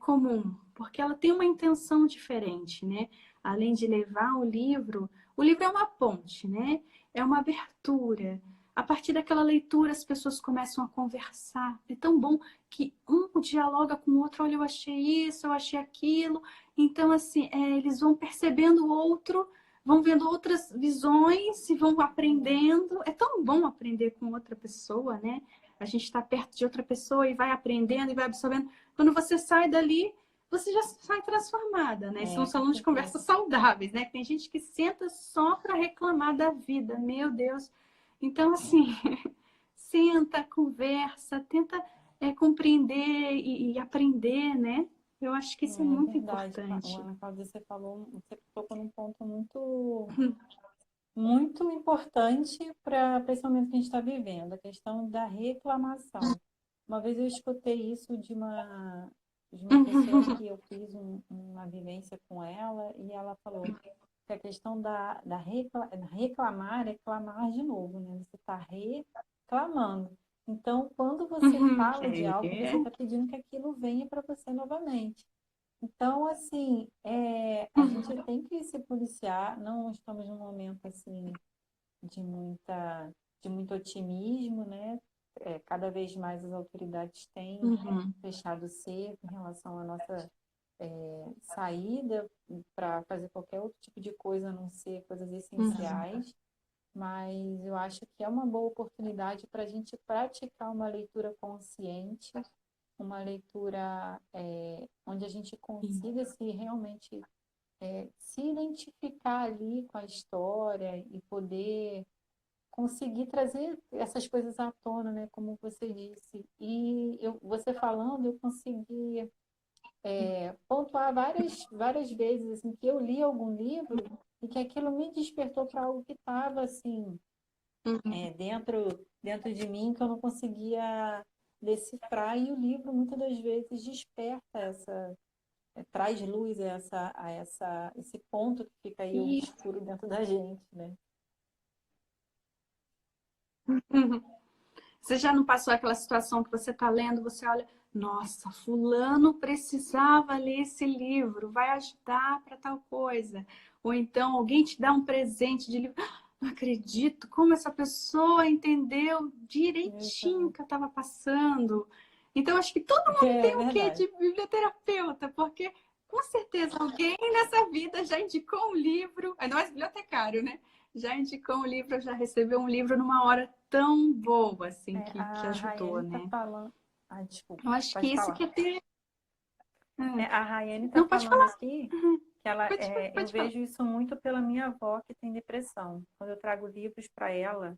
Speaker 2: comum? Porque ela tem uma intenção diferente, né? Além de levar o livro é uma ponte, né? É uma abertura. A partir daquela leitura, as pessoas começam a conversar. É tão bom que um dialoga com o outro. Olha, eu achei isso, eu achei aquilo. Então, assim, eles vão percebendo o outro, vão vendo outras visões e vão aprendendo. É tão bom aprender com outra pessoa, né? A gente está perto de outra pessoa e vai aprendendo e vai absorvendo. Quando você sai dali, você já sai transformada, né? São
Speaker 1: Com
Speaker 2: salões de conversa
Speaker 1: certeza.
Speaker 2: saudáveis, né? Tem gente que senta só para reclamar da vida, meu Deus. Então, assim, senta, conversa, tenta compreender e aprender, né? Eu acho que isso é
Speaker 1: É
Speaker 2: muito
Speaker 1: verdade,
Speaker 2: importante.
Speaker 1: Ana Cláudia, você tocou num ponto muito importante para esse momento que a gente está vivendo, a questão da reclamação. Uma vez eu escutei isso de uma pessoa que eu fiz uma vivência com ela, e ela falou que a questão reclamar é clamar de novo, né? Você está reclamando. Então, quando você fala de algo, você está pedindo que aquilo venha para você novamente. Então, assim, a gente tem que se policiar, não estamos num momento assim de de muito otimismo, né? Cada vez mais as autoridades têm
Speaker 2: Uhum.
Speaker 1: fechado o cerco em relação à nossa saída para fazer qualquer outro tipo de coisa, a não ser coisas
Speaker 2: Uhum.
Speaker 1: essenciais. Mas eu acho que é uma boa oportunidade para a gente praticar uma leitura consciente, uma leitura onde a gente consiga se realmente se identificar ali com a história e poder conseguir trazer essas coisas à tona, né? Como você disse. E você falando, eu consegui pontuar várias vezes assim, que eu li algum livro e que aquilo me despertou para algo que estava assim dentro de mim que eu não conseguia decifrar, e o livro muitas das vezes desperta traz luz esse ponto que fica aí
Speaker 2: E
Speaker 1: obscuro dentro da gente, né?
Speaker 2: você já não passou aquela situação que você está lendo, você olha, nossa, fulano precisava ler esse livro, vai ajudar para tal coisa. Ou então alguém te dá um presente de livro. "Ah, não acredito como essa pessoa entendeu direitinho o
Speaker 1: Exato.
Speaker 2: que eu estava passando." Então, acho que todo mundo
Speaker 1: É
Speaker 2: tem o quê
Speaker 1: verdade.
Speaker 2: de biblioterapeuta, porque com certeza alguém nessa vida já indicou um livro, ainda mais bibliotecário, né? Já indicou um livro, já recebeu um livro numa hora tão boa, assim, que
Speaker 1: A
Speaker 2: ajudou,
Speaker 1: Rayane está
Speaker 2: né?
Speaker 1: falando. Ah, desculpa,
Speaker 2: Eu acho que
Speaker 1: pode
Speaker 2: isso
Speaker 1: falar.
Speaker 2: que é ter.
Speaker 1: A Rayane está
Speaker 2: Não, pode
Speaker 1: falando
Speaker 2: falar.
Speaker 1: aqui que eu
Speaker 2: Pode falar.
Speaker 1: vejo isso muito pela minha avó que tem depressão. Quando eu trago livros para ela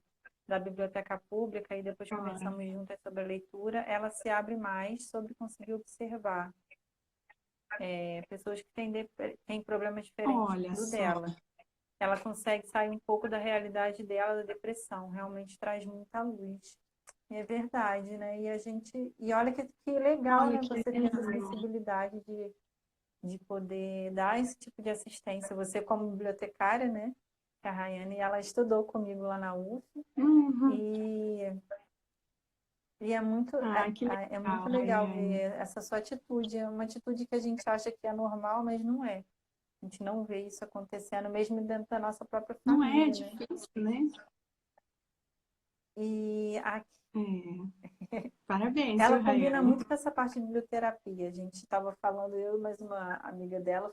Speaker 1: da biblioteca pública e depois
Speaker 2: Olha,
Speaker 1: conversamos juntas sobre a leitura, ela se abre mais sobre conseguir observar pessoas que têm problemas diferentes
Speaker 2: olha
Speaker 1: do
Speaker 2: só.
Speaker 1: dela. Ela consegue sair um pouco da realidade dela, da depressão. Realmente traz muita luz. É verdade, né? E olha que legal,
Speaker 2: Olha
Speaker 1: né?
Speaker 2: que
Speaker 1: Você ter essa
Speaker 2: legal.
Speaker 1: sensibilidade de poder dar esse tipo de assistência. Você como bibliotecária, né? Que a Rayane, ela estudou comigo lá na UF
Speaker 2: Uhum.
Speaker 1: e, e
Speaker 2: Ah, que
Speaker 1: é muito
Speaker 2: legal,
Speaker 1: legal
Speaker 2: Rayane.
Speaker 1: ver essa sua atitude. É uma atitude que a gente acha que é normal, mas não é. A gente não vê isso acontecendo, mesmo dentro da nossa própria
Speaker 2: Não é
Speaker 1: família, né?
Speaker 2: difícil, né?
Speaker 1: E
Speaker 2: É. Parabéns, viu,
Speaker 1: Ela combina
Speaker 2: Rayane?
Speaker 1: muito com essa parte de biblioterapia. A gente estava falando, eu e mais uma amiga dela,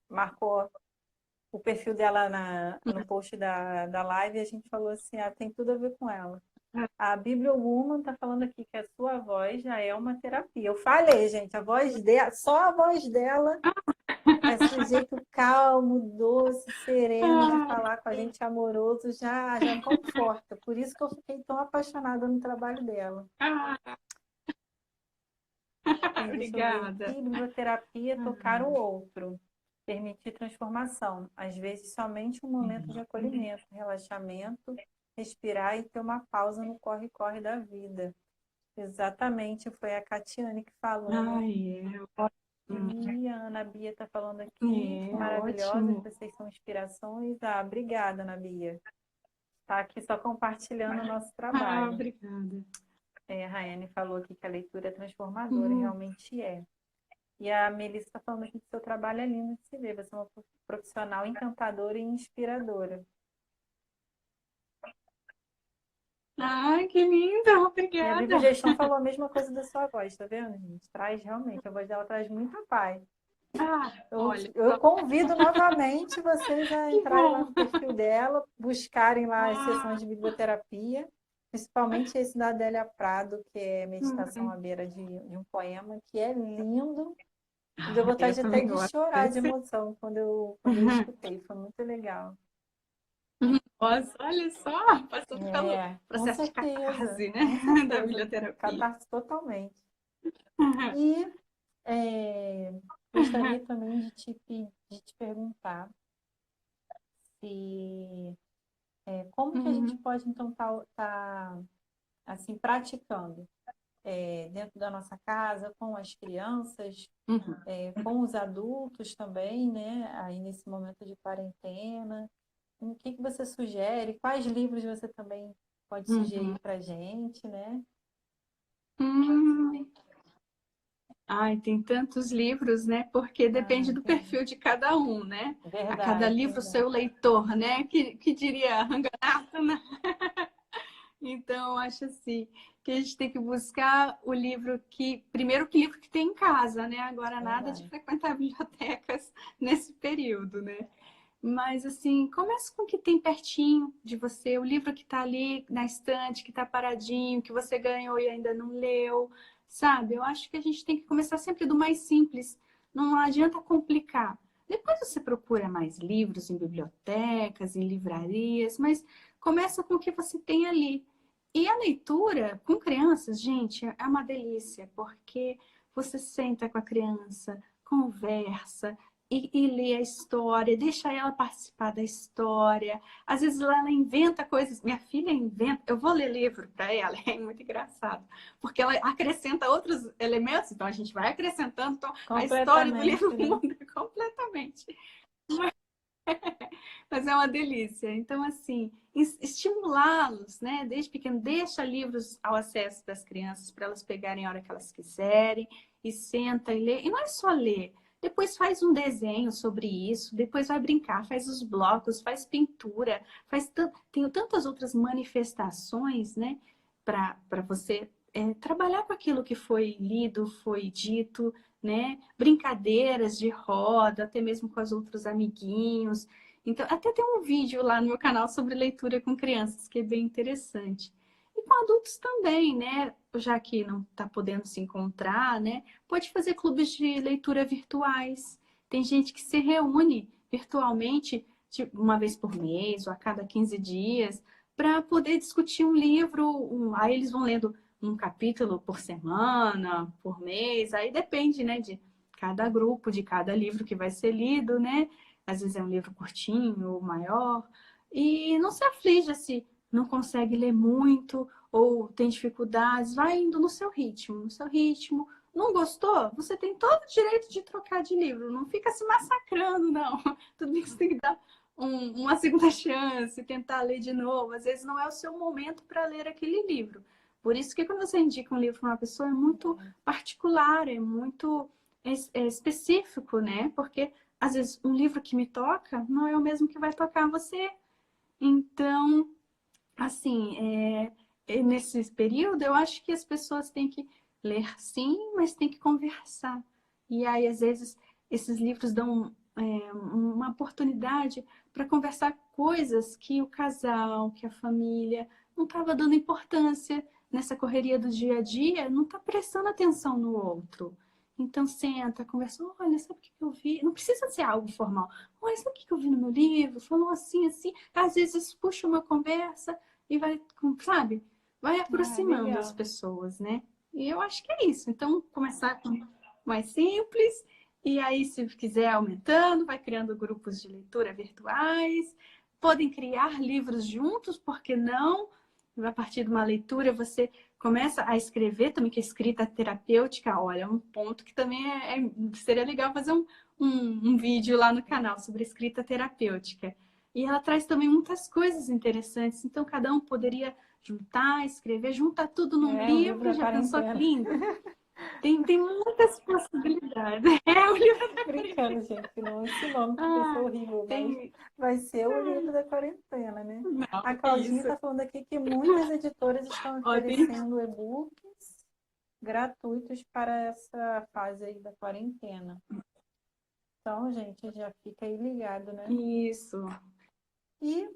Speaker 1: marcou o perfil dela no post da live e a gente falou assim, tem tudo a ver com ela. A Bibliowoman está falando aqui que a sua voz já é uma terapia. Eu falei, gente, a voz dela, só a voz dela, esse jeito calmo, doce, sereno de
Speaker 2: Ah,
Speaker 1: falar com a gente, amoroso, já conforta. Por isso que eu fiquei tão apaixonada no trabalho dela.
Speaker 2: ah,
Speaker 1: Deixa eu ver
Speaker 2: obrigada.
Speaker 1: aqui, biblioterapia, tocar o outro. Permitir transformação. Às vezes, somente um momento de acolhimento, relaxamento, respirar e ter uma pausa no corre-corre da vida. Exatamente, foi a Catiane que falou.
Speaker 2: Ai,
Speaker 1: E a Ana Bia está falando aqui,
Speaker 2: é
Speaker 1: maravilhosas,
Speaker 2: ótimo.
Speaker 1: vocês são inspirações. Obrigada, Ana Bia. Está aqui só compartilhando o nosso
Speaker 2: Ah,
Speaker 1: trabalho.
Speaker 2: obrigada.
Speaker 1: A Rayane falou aqui que a leitura é transformadora, e
Speaker 2: Hum.
Speaker 1: realmente é. E a Melissa está falando aqui que seu trabalho é lindo de se ver. Você é uma profissional encantadora e inspiradora.
Speaker 2: Ai, que linda,
Speaker 1: E a
Speaker 2: obrigada.
Speaker 1: Bíblia Gestão falou a mesma coisa da sua voz, tá vendo, gente? Traz realmente, a voz dela traz muita paz.
Speaker 2: Ah,
Speaker 1: Eu,
Speaker 2: olha,
Speaker 1: eu convido novamente vocês a
Speaker 2: que
Speaker 1: entrarem lá
Speaker 2: bom.
Speaker 1: no perfil dela, buscarem lá as
Speaker 2: Ah,
Speaker 1: sessões de biblioterapia, principalmente esse da Adélia Prado, que é Meditação
Speaker 2: uhum.
Speaker 1: à beira de um poema, que é lindo. Me deu vontade
Speaker 2: Eu
Speaker 1: até
Speaker 2: também
Speaker 1: de
Speaker 2: gosto
Speaker 1: chorar de
Speaker 2: desse.
Speaker 1: emoção quando eu escutei. Foi muito legal.
Speaker 2: Nossa, olha só, passou pelo
Speaker 1: Com
Speaker 2: processo de
Speaker 1: certeza,
Speaker 2: catarse, né,
Speaker 1: com
Speaker 2: da
Speaker 1: certeza.
Speaker 2: biblioterapia.
Speaker 1: Catarse totalmente. E gostaria também de te perguntar se como que a gente
Speaker 2: Uhum,
Speaker 1: pode então estar assim praticando dentro da nossa casa com as crianças,
Speaker 2: uhum,
Speaker 1: com os adultos também, né? Aí nesse momento de quarentena, o que que você sugere? Quais livros você também pode
Speaker 2: uhum.
Speaker 1: sugerir para a gente, né?
Speaker 2: Hum. Ai, tem tantos livros, né? Porque depende do
Speaker 1: Tem.
Speaker 2: perfil de cada um, né? A cada
Speaker 1: Verdade,
Speaker 2: livro,
Speaker 1: verdade.
Speaker 2: seu leitor, né? Que diria Ranganatha, né? Então, acho assim, que a gente tem que buscar o livro primeiro que livro que tem em casa, né? Agora nada de
Speaker 1: Verdade.
Speaker 2: frequentar bibliotecas nesse período, né? Mas assim, comece com o que tem pertinho de você, o livro que está ali na estante, que está paradinho, que você ganhou e ainda não leu, sabe? Eu acho que a gente tem que começar sempre do mais simples, não adianta complicar. Depois você procura mais livros em bibliotecas, em livrarias, mas começa com o que você tem ali. E a leitura com crianças, gente, é uma delícia, porque você senta com a criança, conversa, e lê a história, deixa ela participar da história. Às vezes ela inventa coisas. Minha filha inventa. Eu vou ler livro para ela, é muito engraçado, porque ela acrescenta outros elementos, então a gente vai acrescentando, então a história do livro
Speaker 1: Completamente, né?
Speaker 2: muda completamente. Mas é uma delícia. Então, assim, estimulá-los, né? Desde pequeno, deixa livros ao acesso das crianças para elas pegarem a hora que elas quiserem e senta e lê. E não é só ler. Depois faz um desenho sobre isso, depois vai brincar, faz os blocos, faz pintura, tem tantas outras manifestações, né? Para você trabalhar com aquilo que foi lido, foi dito, né? Brincadeiras de roda, até mesmo com os outros amiguinhos. Então, até tem um vídeo lá no meu canal sobre leitura com crianças, que é bem interessante. E com adultos também, né? Já que não está podendo se encontrar, né? Pode fazer clubes de leitura virtuais. Tem gente que se reúne virtualmente tipo, uma vez por mês ou a cada 15 dias para poder discutir um livro. Aí eles vão lendo um capítulo por semana, por mês. Aí depende, né, de cada grupo, de cada livro que vai ser lido, né? Às vezes é um livro curtinho ou maior, e não se aflija se não consegue ler muito ou tem dificuldades, vai indo no seu ritmo, no seu ritmo. Não gostou? Você tem todo o direito de trocar de livro, não fica se massacrando, não. Tudo bem que você tem que dar uma segunda chance, tentar ler de novo. Às vezes não é o seu momento para ler aquele livro. Por isso que quando você indica um livro para uma pessoa é muito particular, é muito específico, né? Porque às vezes um livro que me toca não é o mesmo que vai tocar você. Então, assim, nesse período, eu acho que as pessoas têm que ler sim, mas têm que conversar. E aí, às vezes, esses livros dão uma oportunidade para conversar coisas que o casal, que a família não estava dando importância nessa correria do dia a dia, não está prestando atenção no outro. Então, senta, conversa, olha, sabe o que eu vi? Não precisa ser algo formal. Olha, sabe o que eu vi no meu livro? Falou assim, assim. Às vezes, puxa uma conversa e vai, sabe? Vai
Speaker 1: Ah,
Speaker 2: aproximando as
Speaker 1: legal.
Speaker 2: pessoas, né? E eu acho que é isso. Então, começar com mais simples, e aí, se quiser aumentando, vai criando grupos de leitura virtuais, podem criar livros juntos, por que não? A partir de uma leitura, você começa a escrever também, que a escrita terapêutica, olha, um ponto que também seria legal fazer um vídeo lá no canal sobre escrita terapêutica. E ela traz também muitas coisas interessantes, então cada um poderia juntar, escrever, juntar tudo num
Speaker 1: É, o livro
Speaker 2: livro,
Speaker 1: da
Speaker 2: já pensou que
Speaker 1: quarentena.
Speaker 2: lindo? Tem muitas possibilidades. É o livro da
Speaker 1: Brincando,
Speaker 2: quarentena.
Speaker 1: gente, não esse nome que vai ser
Speaker 2: Ah,
Speaker 1: horrível, mas
Speaker 2: tem.
Speaker 1: vai ser o livro da quarentena, né?
Speaker 2: Não,
Speaker 1: A Claudinha
Speaker 2: isso.
Speaker 1: está falando aqui que muitas editoras estão
Speaker 2: Ó, tem.
Speaker 1: oferecendo e-books gratuitos para essa fase aí da quarentena. Então, gente, já fica aí ligado, né?
Speaker 2: Isso.
Speaker 1: E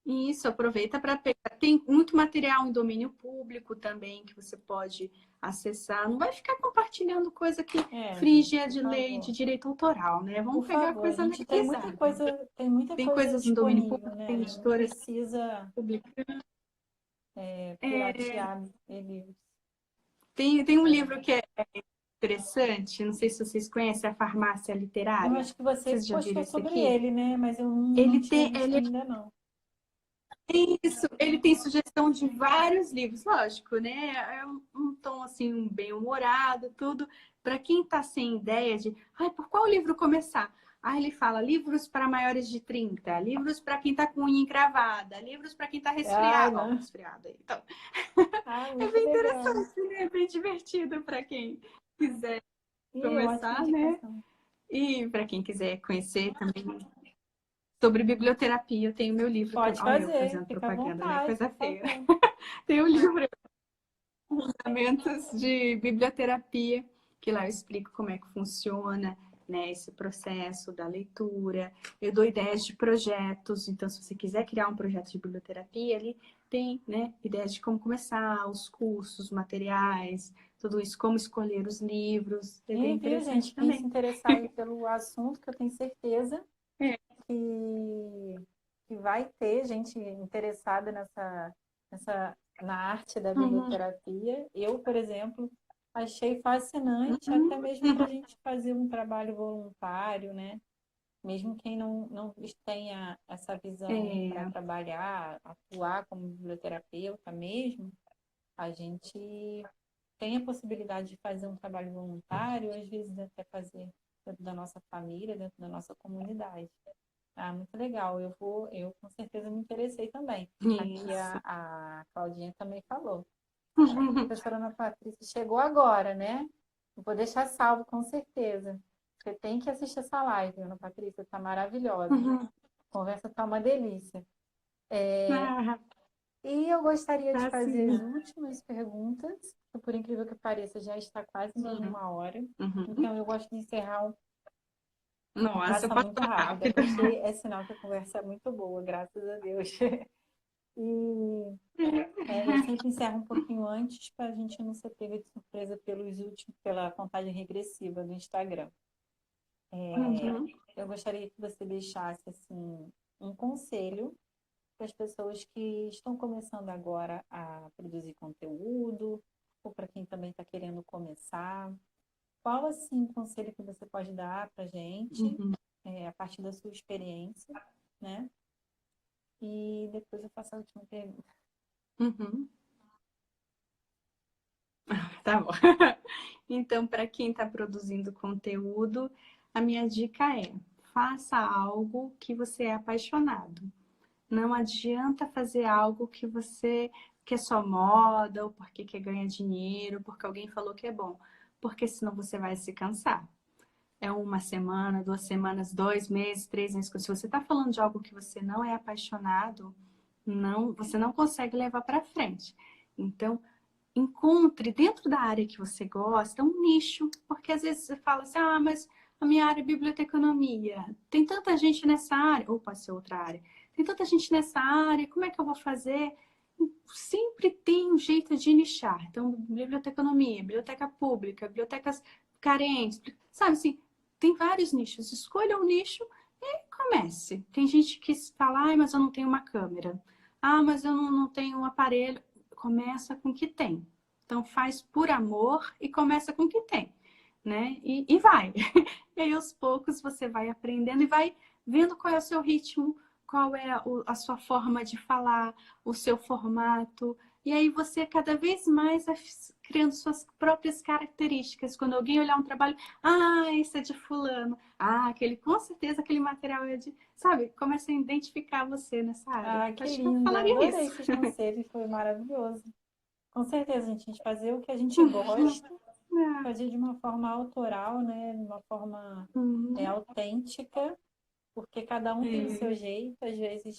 Speaker 2: Isso, aproveita para pegar. Tem muito material em domínio público também que você pode acessar. Não vai ficar compartilhando coisa que
Speaker 1: gente,
Speaker 2: frígia
Speaker 1: por
Speaker 2: de lei de
Speaker 1: favor.
Speaker 2: direito autoral, né?
Speaker 1: Por
Speaker 2: Vamos pegar
Speaker 1: favor, a
Speaker 2: coisa
Speaker 1: gente
Speaker 2: legalizada.
Speaker 1: tem muita
Speaker 2: Tem
Speaker 1: coisa
Speaker 2: coisas no domínio
Speaker 1: disponível,
Speaker 2: público,
Speaker 1: né?
Speaker 2: tem
Speaker 1: A gente não
Speaker 2: editoras
Speaker 1: precisa
Speaker 2: públicas.
Speaker 1: piratear livros.
Speaker 2: Tem um livro que é interessante, não sei se vocês conhecem, A Farmácia
Speaker 1: Eu
Speaker 2: Literária.
Speaker 1: acho que você
Speaker 2: Vocês
Speaker 1: que
Speaker 2: já viram
Speaker 1: postou
Speaker 2: esse
Speaker 1: sobre
Speaker 2: aqui?
Speaker 1: ele, né? Mas eu não
Speaker 2: Ele
Speaker 1: tinha
Speaker 2: tem,
Speaker 1: visto
Speaker 2: ele
Speaker 1: ainda, não.
Speaker 2: Isso, ele tem sugestão de vários livros, lógico, né? É um tom assim bem humorado, tudo. Para quem está sem ideia de, ai, por qual livro começar? Aí ele fala livros para maiores de 30, livros para quem está com unha encravada, livros para quem está
Speaker 1: Ai,
Speaker 2: resfriado, ó,
Speaker 1: não.
Speaker 2: resfriado aí. Então,
Speaker 1: Ah,
Speaker 2: é
Speaker 1: muito
Speaker 2: bem
Speaker 1: legal.
Speaker 2: interessante, né? É bem divertido para quem quiser
Speaker 1: E ótima
Speaker 2: começar, né?
Speaker 1: indicação.
Speaker 2: E para quem quiser conhecer também sobre biblioterapia, eu tenho meu livro
Speaker 1: Pode
Speaker 2: também. Olha eu
Speaker 1: fazer,
Speaker 2: fazendo
Speaker 1: fica à
Speaker 2: propaganda, né?
Speaker 1: vontade,
Speaker 2: Coisa
Speaker 1: por
Speaker 2: feia.
Speaker 1: favor.
Speaker 2: Tem um livro, Fundamentos de Biblioterapia, que lá eu explico como é que funciona, né, esse processo da leitura. Eu dou ideias de projetos, então se você quiser criar um projeto de biblioterapia, ali tem, né, ideias de como começar, os cursos, materiais, tudo isso, como escolher os livros. É bem
Speaker 1: E viu,
Speaker 2: interessante
Speaker 1: gente, quem se
Speaker 2: também.
Speaker 1: interessar aí pelo assunto, que eu tenho certeza
Speaker 2: É.
Speaker 1: que, que vai ter gente interessada na arte da
Speaker 2: Uhum.
Speaker 1: biblioterapia. Eu, por exemplo, achei fascinante, até
Speaker 2: Uhum.
Speaker 1: mesmo para a gente fazer um trabalho voluntário, né? Mesmo quem não tenha essa visão para
Speaker 2: É.
Speaker 1: trabalhar, atuar como biblioterapeuta mesmo, a gente tem a possibilidade de fazer um trabalho voluntário, às vezes até fazer dentro da nossa família, dentro da nossa comunidade. Ah, muito legal. Eu com certeza me interessei também. Aqui
Speaker 2: Isso.
Speaker 1: a Claudinha também falou. A professora Ana Patrícia chegou agora, né? Vou deixar salvo com certeza. Você tem que assistir essa live, Ana Patrícia, tá maravilhosa.
Speaker 2: Uhum.
Speaker 1: A conversa tá uma delícia.
Speaker 2: Ah,
Speaker 1: E eu gostaria de
Speaker 2: tá
Speaker 1: fazer
Speaker 2: sim.
Speaker 1: as últimas perguntas, que por incrível que pareça, já está quase dando
Speaker 2: Uhum.
Speaker 1: uma hora.
Speaker 2: Uhum.
Speaker 1: Então eu gosto de encerrar,
Speaker 2: Nossa,
Speaker 1: passa
Speaker 2: passou
Speaker 1: muito rápido, é
Speaker 2: rápido.
Speaker 1: porque é sinal que a conversa é muito boa, graças a Deus. E eu sempre encerro um pouquinho antes para a gente não ser pega de surpresa pela contagem regressiva do Instagram.
Speaker 2: Uhum.
Speaker 1: Eu gostaria que você deixasse assim um conselho para as pessoas que estão começando agora a produzir conteúdo, ou para quem também está querendo começar. Qual assim o conselho que você pode dar para a gente,
Speaker 2: Uhum.
Speaker 1: a partir da sua experiência, né? E depois eu faço a última pergunta.
Speaker 2: Uhum. Tá bom. Então, para quem está produzindo conteúdo, a minha dica é: faça algo que você é apaixonado. Não adianta fazer algo que você quer só moda, ou porque quer ganhar dinheiro, porque alguém falou que é bom, porque senão você vai se cansar. É uma semana, 2 semanas, 2 meses, 3 meses. Se você está falando de algo que você não é apaixonado, não, você não consegue levar para frente. Então, encontre dentro da área que você gosta um nicho, porque às vezes você fala assim, ah, mas a minha área é biblioteconomia, tem tanta gente nessa área, ou pode ser outra área, tem tanta gente nessa área, como é que eu vou fazer? Sempre tem um jeito de nichar. Então, biblioteconomia, biblioteca pública, bibliotecas carentes, sabe assim, tem vários nichos. Escolha um nicho e comece. Tem gente que fala, ah, mas eu não tenho uma câmera. Ah, mas eu não tenho um aparelho. Começa com o que tem. Então, faz por amor e começa com o que tem, né? E vai. E aí, aos poucos, você vai aprendendo e vai vendo qual é o seu ritmo, qual é a sua forma de falar, o seu formato. E aí você cada vez mais vai criando suas próprias características. Quando alguém olhar um trabalho, ah, isso é de fulano. Ah, aquele, com certeza aquele material é de... Sabe? Começa a identificar você nessa área.
Speaker 1: Ah, que
Speaker 2: Acho que eu
Speaker 1: lindo.
Speaker 2: falaria
Speaker 1: Adorei
Speaker 2: isso.
Speaker 1: esses conselhos, foi maravilhoso. Com certeza, a gente fazer o que a gente gosta, fazer de uma forma autoral, né? De uma forma autêntica, porque cada um tem o seu jeito. Às vezes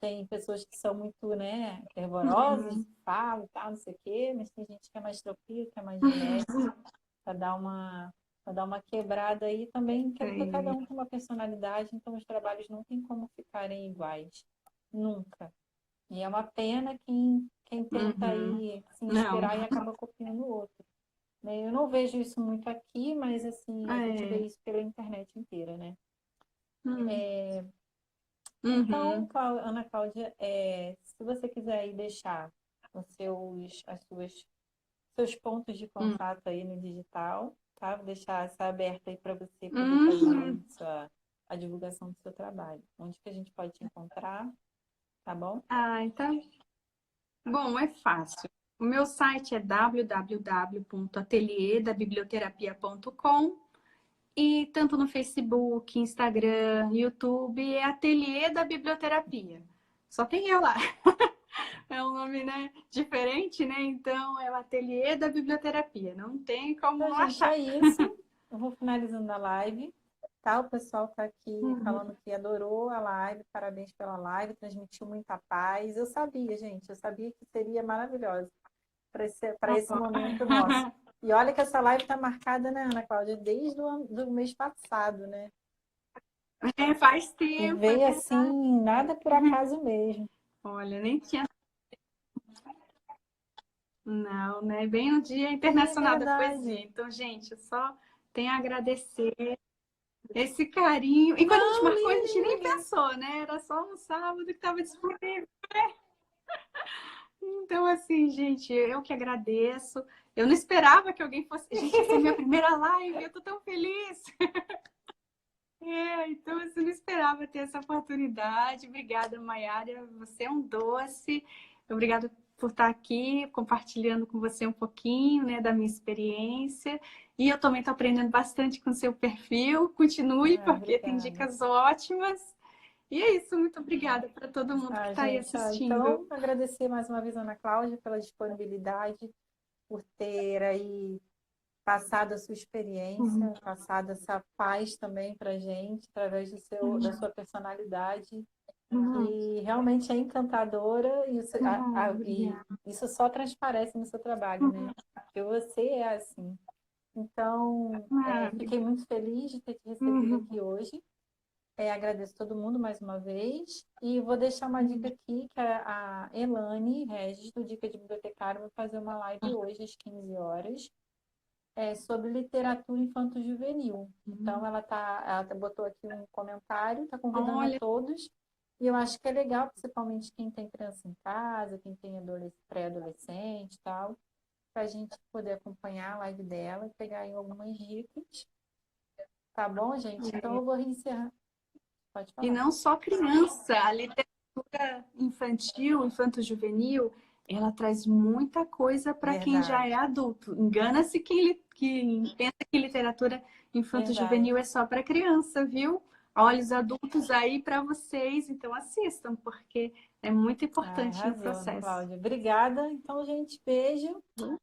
Speaker 1: tem pessoas que são muito, né, fervorosas, falam, tal, não sei o quê, mas tem gente que é mais tranquila, que é mais relax, para dar uma quebrada aí também, porque cada um tem uma personalidade, então os trabalhos não tem como ficarem iguais. Nunca. E é uma pena quem tenta aí se
Speaker 2: Não.
Speaker 1: inspirar e acaba copiando o outro. Né? Eu não vejo isso muito aqui, mas assim, a gente vê isso pela internet inteira, né? Então, Ana Cláudia, se você quiser aí deixar seus pontos de contato aí no digital, tá? Vou deixar essa aberta aí para você poder fazer a divulgação do seu trabalho. Onde que a gente pode te encontrar, tá bom?
Speaker 2: Ah, então. Bom, é fácil. O meu site é www.atelierdabiblioterapia.com e tanto no Facebook, Instagram, YouTube é Ateliê da Biblioterapia. Só tem eu lá. É um nome, né, diferente, né? Então é o Ateliê da Biblioterapia. Não tem como
Speaker 1: Então,
Speaker 2: não
Speaker 1: gente,
Speaker 2: achar.
Speaker 1: é isso. Eu vou finalizando a live. Tá? O pessoal está aqui falando que adorou a live, parabéns pela live, transmitiu muita paz. Eu sabia, gente, eu sabia que seria maravilhosa para esse momento nosso. E olha que essa live está marcada, né, Ana Cláudia, desde do mês passado, né?
Speaker 2: É, faz
Speaker 1: E
Speaker 2: tempo, é
Speaker 1: veio
Speaker 2: verdade.
Speaker 1: assim, nada por acaso mesmo.
Speaker 2: Olha, nem tinha. Não, né? Bem no Dia
Speaker 1: É
Speaker 2: Internacional da
Speaker 1: verdade.
Speaker 2: Poesia. Então, gente, eu só tenho a agradecer esse carinho. E quando a gente
Speaker 1: Não,
Speaker 2: marcou, a gente nem
Speaker 1: lindo.
Speaker 2: pensou, né? Era só um sábado que estava disponível. Então, assim, gente, eu que agradeço. Eu não esperava que alguém fosse. Gente, essa é a minha primeira live, eu tô tão feliz. Então, assim, não esperava ter essa oportunidade. Obrigada, Maiara. Você é um doce. Obrigada por estar aqui, compartilhando com você um pouquinho, né, da minha experiência. E eu também estou aprendendo bastante com o seu perfil. Continue, porque tem
Speaker 1: Obrigada.
Speaker 2: dicas ótimas. E é isso, muito obrigada para todo mundo que está aí
Speaker 1: Gente,
Speaker 2: assistindo.
Speaker 1: então, agradecer mais uma vez a Ana Cláudia pela disponibilidade, por ter aí passado a sua experiência, passado essa paz também para a gente, através da sua personalidade, que realmente é encantadora e
Speaker 2: Obrigada.
Speaker 1: isso só transparece no seu trabalho, né? Porque você é assim. Então, fiquei
Speaker 2: Obrigada.
Speaker 1: muito feliz de ter te recebido aqui hoje. Agradeço todo mundo mais uma vez. E vou deixar uma dica aqui, que a Elane Regis, do Dica de Bibliotecário, vai fazer uma live hoje às 15 horas, sobre literatura infanto-juvenil. Então, ela botou aqui um comentário, está convidando a
Speaker 2: Olha,
Speaker 1: todos. E eu acho que é legal, principalmente quem tem criança em casa, quem tem pré-adolescente e tal, para a gente poder acompanhar a live dela e pegar aí algumas dicas. Tá bom, gente? Então, eu vou encerrar. Pode
Speaker 2: e
Speaker 1: falar.
Speaker 2: não só criança, a literatura infantil, infanto-juvenil, ela traz muita coisa para quem já é
Speaker 1: Verdade,
Speaker 2: adulto. Engana-se quem pensa que literatura
Speaker 1: verdade.
Speaker 2: infanto-juvenil é só para criança, viu? Olha os adultos aí para vocês, então assistam, porque é muito importante no
Speaker 1: Arrasou, Ana
Speaker 2: processo.
Speaker 1: Cláudia. Obrigada. Então, gente, beijo.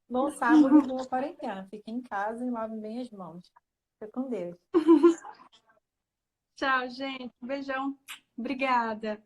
Speaker 1: Bom sábado e boa quarentena. Fiquem em casa e lavem bem as mãos. Fica com Deus.
Speaker 2: Tchau, gente. Beijão. Obrigada.